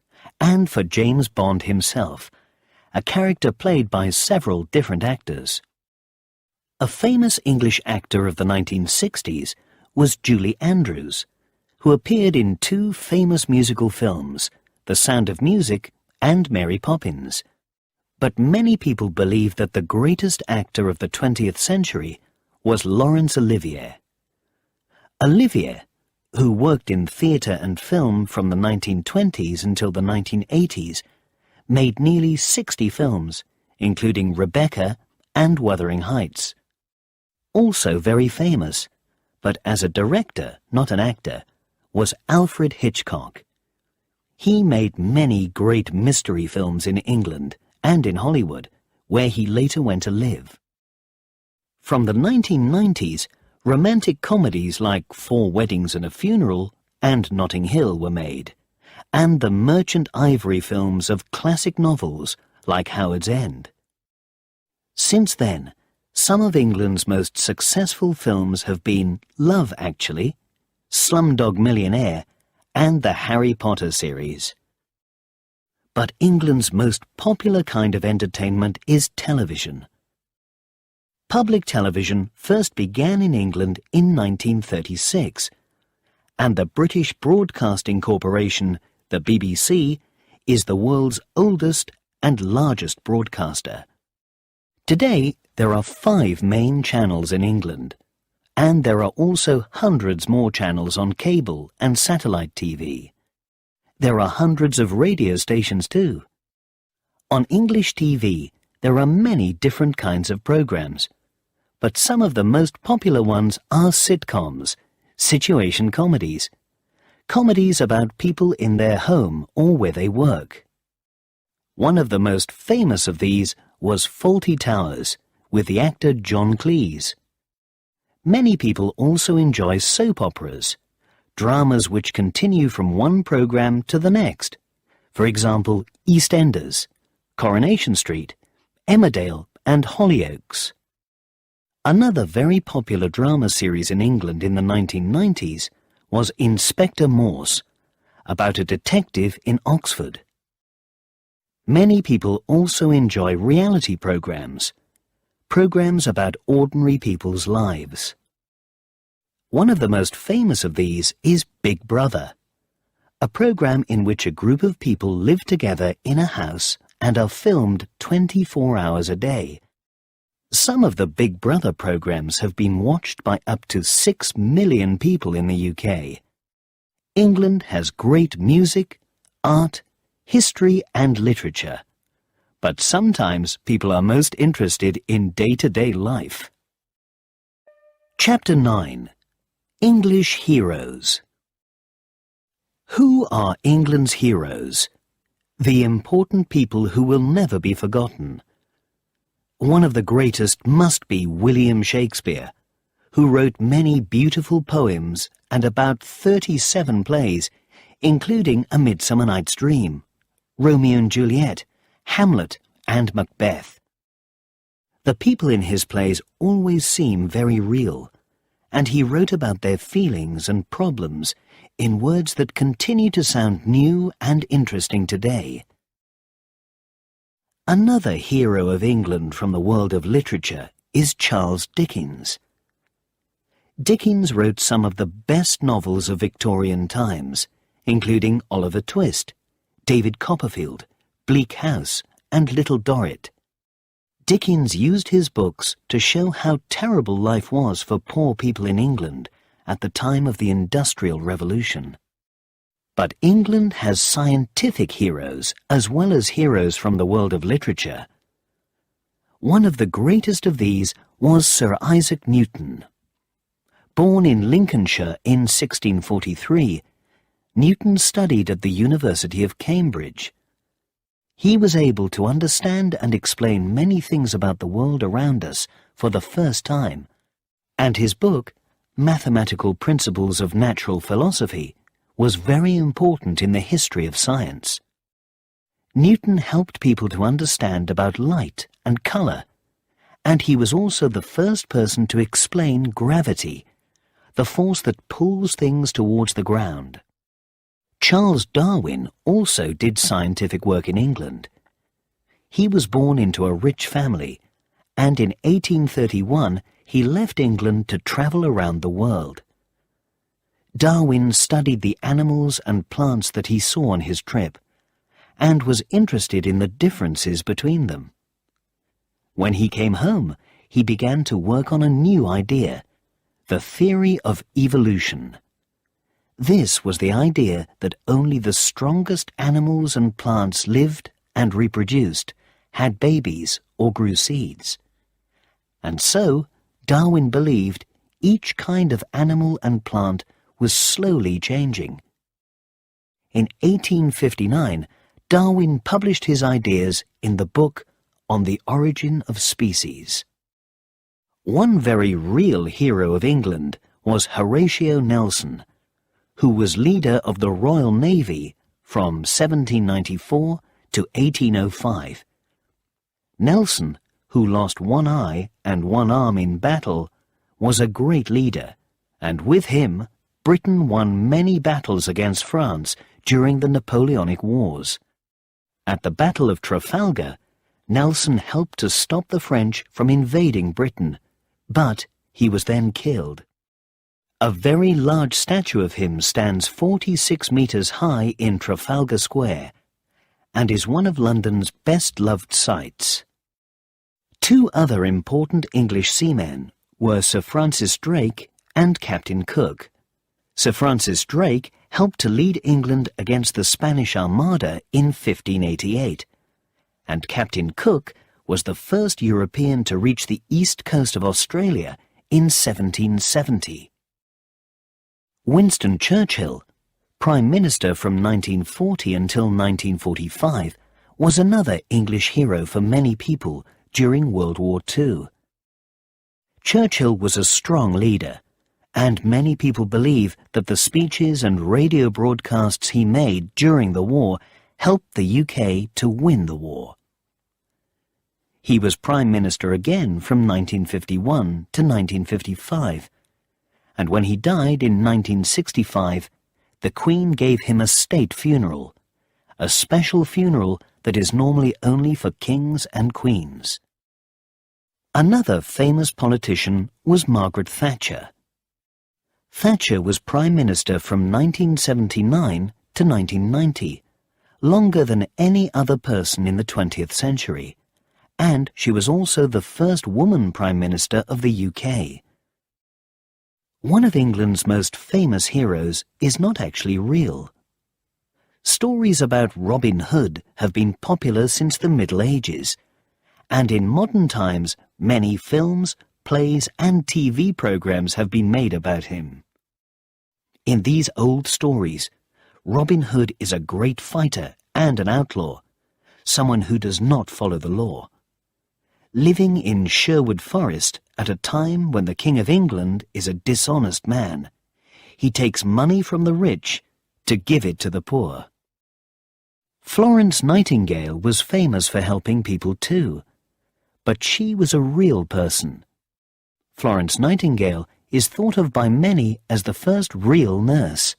and for James Bond himself, a character played by several different actors. A famous English actor of the 1960s was Julie Andrews, who appeared in two famous musical films, The Sound of Music and Mary Poppins. But many people believe that the greatest actor of the 20th century was Laurence Olivier. Olivier, who worked in theatre and film from the 1920s until the 1980s, made nearly 60 films, including Rebecca and Wuthering Heights. Also very famous, but as a director, not an actor, was Alfred Hitchcock. He made many great mystery films in England and in Hollywood, where he later went to live. From the 1990s, romantic comedies like Four Weddings and a Funeral and Notting Hill were made, and the Merchant Ivory films of classic novels like Howard's End. Since then, some of England's most successful films have been Love Actually, Slumdog Millionaire, and the Harry Potter series. But England's most popular kind of entertainment is television. Public television first began in England in 1936, and the British Broadcasting Corporation, the BBC, is the world's oldest and largest broadcaster. Today, there are 5 main channels in England, and there are also hundreds more channels on cable and satellite TV. There are hundreds of radio stations too. On English TV, there are many different kinds of programs, but some of the most popular ones are sitcoms, situation comedies, comedies about people in their home or where they work. One of the most famous of these was Fawlty Towers, with the actor John Cleese. Many people also enjoy soap operas, dramas which continue from one program to the next. For example, EastEnders, Coronation Street, Emmerdale and Hollyoaks. Another very popular drama series in England in the 1990s was Inspector Morse, about a detective in Oxford. Many people also enjoy reality programs about ordinary people's lives. One of the most famous of these is Big Brother, a program in which a group of people live together in a house and are filmed 24 hours a day. Some of the Big Brother programs have been watched by up to 6 million people in the UK. England has great music, art, history and literature. But sometimes people are most interested in day-to-day life. Chapter 9. English Heroes. Who are England's heroes? The important people who will never be forgotten. One of the greatest must be William Shakespeare, who wrote many beautiful poems and about 37 plays, including A Midsummer Night's Dream, Romeo and Juliet, Hamlet and Macbeth. The people in his plays always seem very real, and he wrote about their feelings and problems in words that continue to sound new and interesting today. Another hero of England from the world of literature is Charles Dickens. Dickens wrote some of the best novels of Victorian times, including Oliver Twist, David Copperfield, Bleak House, and Little Dorrit. Dickens used his books to show how terrible life was for poor people in England at the time of the Industrial Revolution. But England has scientific heroes as well as heroes from the world of literature. One of the greatest of these was Sir Isaac Newton. Born in Lincolnshire in 1643, Newton studied at the University of Cambridge. He was able to understand and explain many things about the world around us for the first time, and his book, Mathematical Principles of Natural Philosophy, was very important in the history of science. Newton helped people to understand about light and colour, and he was also the first person to explain gravity, the force that pulls things towards the ground. Charles Darwin also did scientific work in England. He was born into a rich family, and in 1831 he left England to travel around the world. Darwin studied the animals and plants that he saw on his trip, and was interested in the differences between them. When he came home, he began to work on a new idea, the theory of evolution. This was the idea that only the strongest animals and plants lived and reproduced, had babies or grew seeds. And so, Darwin believed each kind of animal and plant was slowly changing. In 1859, Darwin published his ideas in the book On the Origin of Species. One very real hero of England was Horatio Nelson, who was leader of the Royal Navy from 1794 to 1805. Nelson, who lost one eye and one arm in battle, was a great leader, and with him, Britain won many battles against France during the Napoleonic Wars. At the Battle of Trafalgar, Nelson helped to stop the French from invading Britain, but he was then killed. A very large statue of him stands 46 metres high in Trafalgar Square and is one of London's best-loved sights. Two other important English seamen were Sir Francis Drake and Captain Cook. Sir Francis Drake helped to lead England against the Spanish Armada in 1588, and Captain Cook was the first European to reach the east coast of Australia in 1770. Winston Churchill, Prime Minister from 1940 until 1945, was another English hero for many people during World War II. Churchill was a strong leader, and many people believe that the speeches and radio broadcasts he made during the war helped the UK to win the war. He was Prime Minister again from 1951 to 1955, and when he died in 1965, the Queen gave him a state funeral, a special funeral that is normally only for kings and queens. Another famous politician was Margaret Thatcher. Thatcher was Prime Minister from 1979 to 1990, longer than any other person in the 20th century, and she was also the first woman Prime Minister of the UK. One of England's most famous heroes is not actually real. Stories about Robin Hood have been popular since the Middle Ages, and in modern times many films, plays and TV programs have been made about him. In these old stories, Robin Hood is a great fighter and an outlaw, someone who does not follow the law. Living in Sherwood Forest at a time when the King of England is a dishonest man, he takes money from the rich to give it to the poor. Florence Nightingale was famous for helping people too, but she was a real person. Florence Nightingale is thought of by many as the first real nurse.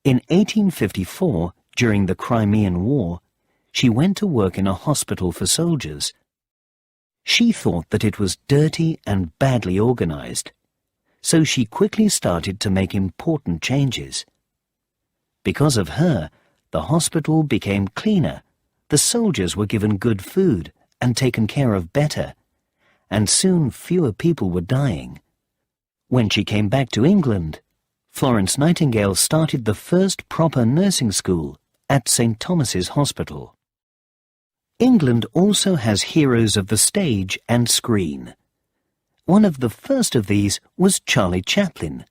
In 1854, during the Crimean War, she went to work in a hospital for soldiers. She thought that it was dirty and badly organized, so she quickly started to make important changes. Because of her, the hospital became cleaner, the soldiers were given good food and taken care of better, and soon fewer people were dying. When she came back to England, Florence Nightingale started the first proper nursing school at St. Thomas's Hospital. England also has heroes of the stage and screen. One of the first of these was Charlie Chaplin,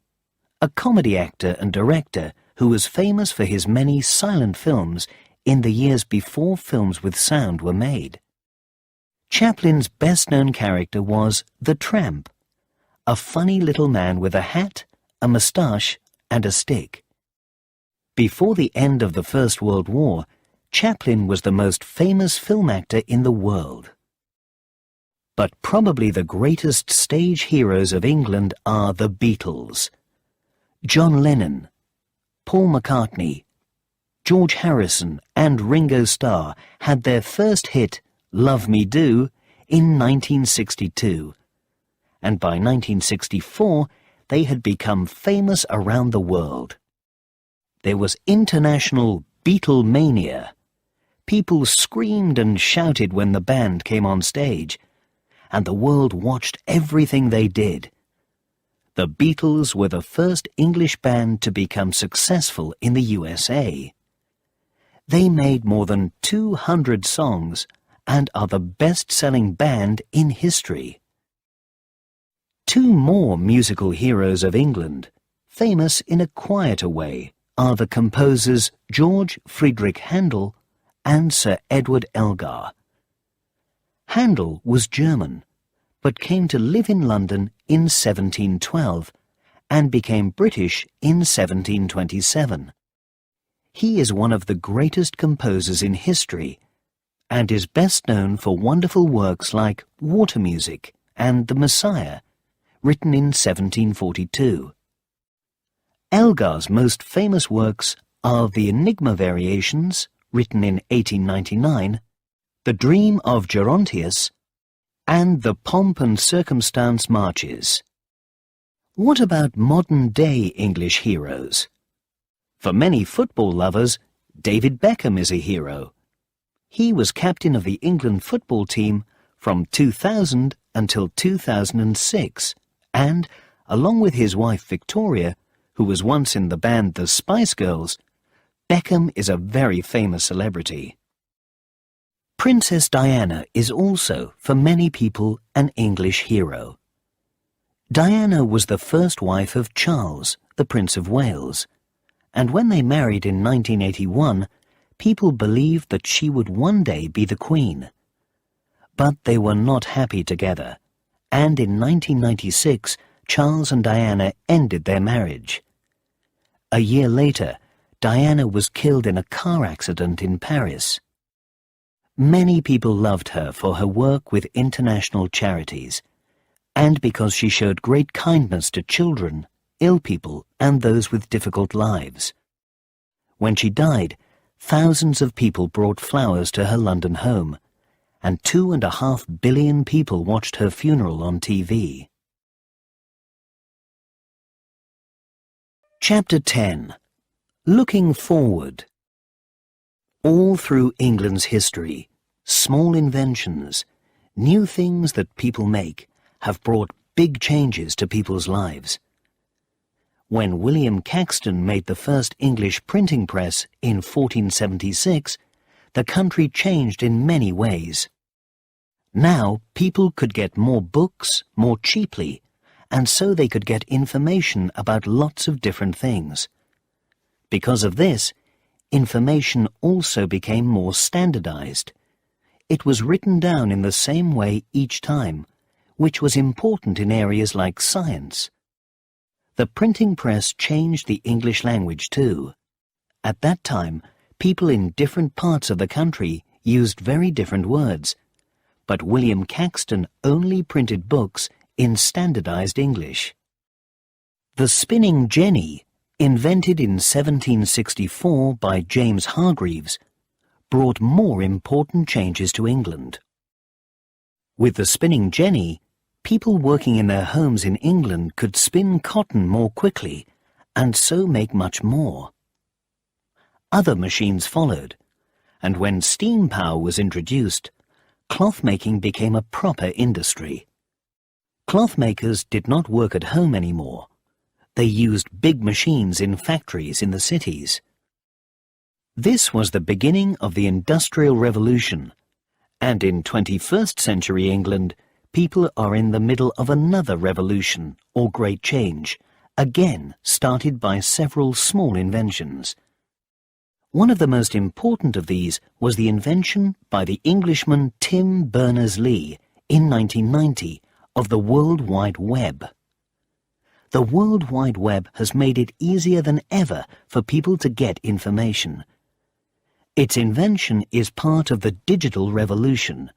a comedy actor and director who was famous for his many silent films in the years before films with sound were made. Chaplin's best-known character was the Tramp, a funny little man with a hat, a moustache, and a stick. Before the end of the First World War, Chaplin was the most famous film actor in the world. But probably the greatest stage heroes of England are the Beatles. John Lennon, Paul McCartney, George Harrison and Ringo Starr had their first hit, Love Me Do, in 1962, and by 1964 they had become famous around the world. There was international Beatlemania. People screamed and shouted when the band came on stage, and the world watched everything they did. The Beatles were the first English band to become successful in the USA. They made more than 200 songs and are the best-selling band in history. Two more musical heroes of England, famous in a quieter way, are the composers George Friedrich Handel and Sir Edward Elgar. Handel was German, but came to live in London in 1712 and became British in 1727. He is one of the greatest composers in history and is best known for wonderful works like Water Music and The Messiah, written in 1742. Elgar's most famous works are the Enigma Variations, written in 1899, The Dream of Gerontius, and the Pomp and Circumstance Marches. What about modern-day English heroes? For many football lovers, David Beckham is a hero. He was captain of the England football team from 2000 until 2006, and, along with his wife Victoria, who was once in the band the Spice Girls, Beckham is a very famous celebrity. Princess Diana is also, for many people, an English hero. Diana was the first wife of Charles, the Prince of Wales, and when they married in 1981, people believed that she would one day be the Queen. But they were not happy together, and in 1996, Charles and Diana ended their marriage. A year later, Diana was killed in a car accident in Paris. Many people loved her for her work with international charities, and because she showed great kindness to children, ill people, and those with difficult lives. When she died, thousands of people brought flowers to her London home, and 2.5 billion people watched her funeral on TV. Chapter 10. Looking Forward. All through England's history, small inventions, new things that people make, have brought big changes to people's lives. When William Caxton made the first English printing press in 1476, the country changed in many ways. Now people could get more books more cheaply, and so they could get information about lots of different things. Because of this, information also became more standardized. It was written down in the same way each time, which was important in areas like science. The printing press changed the English language too. At that time, people in different parts of the country used very different words, but William Caxton only printed books in standardized English. The spinning jenny, invented in 1764 by James Hargreaves, brought more important changes to England. With the spinning jenny, people working in their homes in England could spin cotton more quickly and so make much more. Other machines followed, and when steam power was introduced, cloth-making became a proper industry. Cloth-makers did not work at home anymore. They used big machines in factories in the cities. This was the beginning of the Industrial Revolution, and in 21st century England, people are in the middle of another revolution or great change, again started by several small inventions. One of the most important of these was the invention by the Englishman Tim Berners-Lee in 1990 of the World Wide Web. The World Wide Web has made it easier than ever for people to get information. Its invention is part of the digital revolution,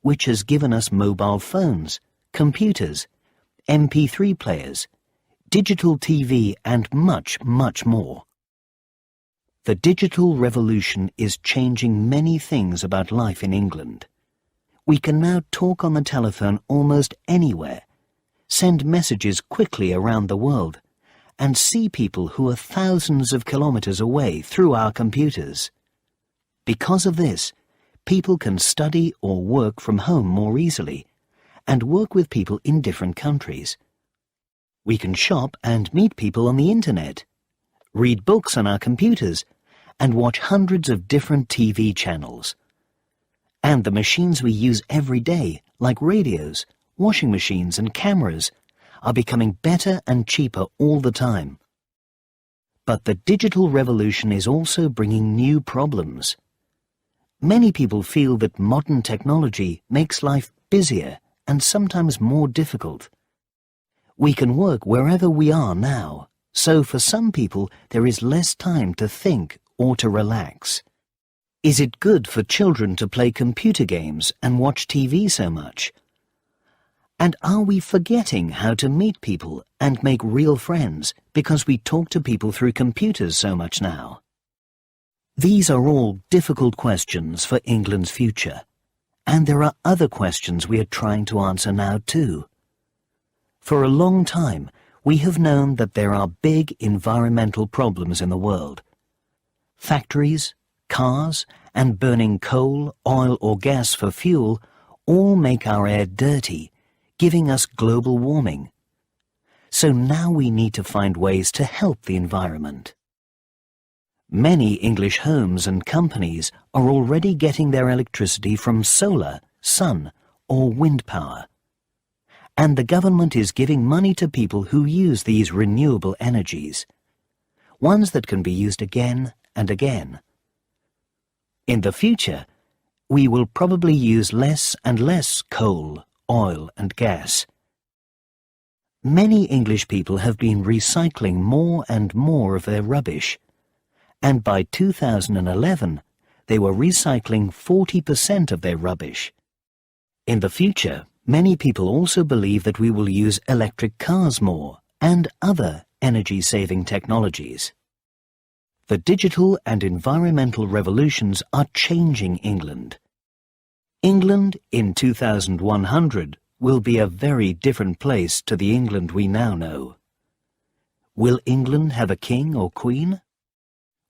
which has given us mobile phones, computers, MP3 players, digital TV, and much, much more. The digital revolution is changing many things about life in England. We can now talk on the telephone almost anywhere, send messages quickly around the world, and see people who are thousands of kilometers away through our computers. Because of this, people can study or work from home more easily, and work with people in different countries. We can shop and meet people on the internet, read books on our computers, and watch hundreds of different TV channels. And the machines we use every day, like radios, washing machines and cameras, are becoming better and cheaper all the time. But the digital revolution is also bringing new problems. Many people feel that modern technology makes life busier and sometimes more difficult. We can work wherever we are now, so for some people there is less time to think or to relax. Is it good for children to play computer games and watch TV so much? And are we forgetting how to meet people and make real friends because we talk to people through computers so much now? These are all difficult questions for England's future, and there are other questions we are trying to answer now too. For a long time, we have known that there are big environmental problems in the world. Factories, cars, and burning coal, oil or gas for fuel all make our air dirty, giving us global warming. So now we need to find ways to help the environment. Many English homes and companies are already getting their electricity from solar, sun, or wind power. And the government is giving money to people who use these renewable energies, ones that can be used again and again. In the future, we will probably use less and less coal, oil and gas. Many English people have been recycling more and more of their rubbish, and by 2011 they were recycling 40% of their rubbish. In the future, many people also believe that we will use electric cars more and other energy-saving technologies. The digital and environmental revolutions are changing England. England in 2100 will be a very different place to the England we now know. Will England have a king or queen?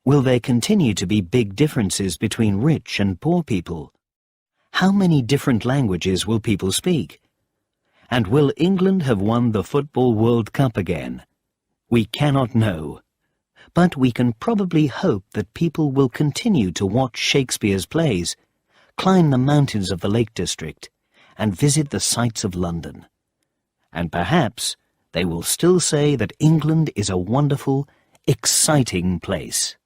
Will there continue to be big differences between rich and poor people? How many different languages will people speak? And will England have won the Football World Cup again? We cannot know. But we can probably hope that people will continue to watch Shakespeare's plays, climb the mountains of the Lake District, and visit the sights of London. And perhaps they will still say that England is a wonderful, exciting place.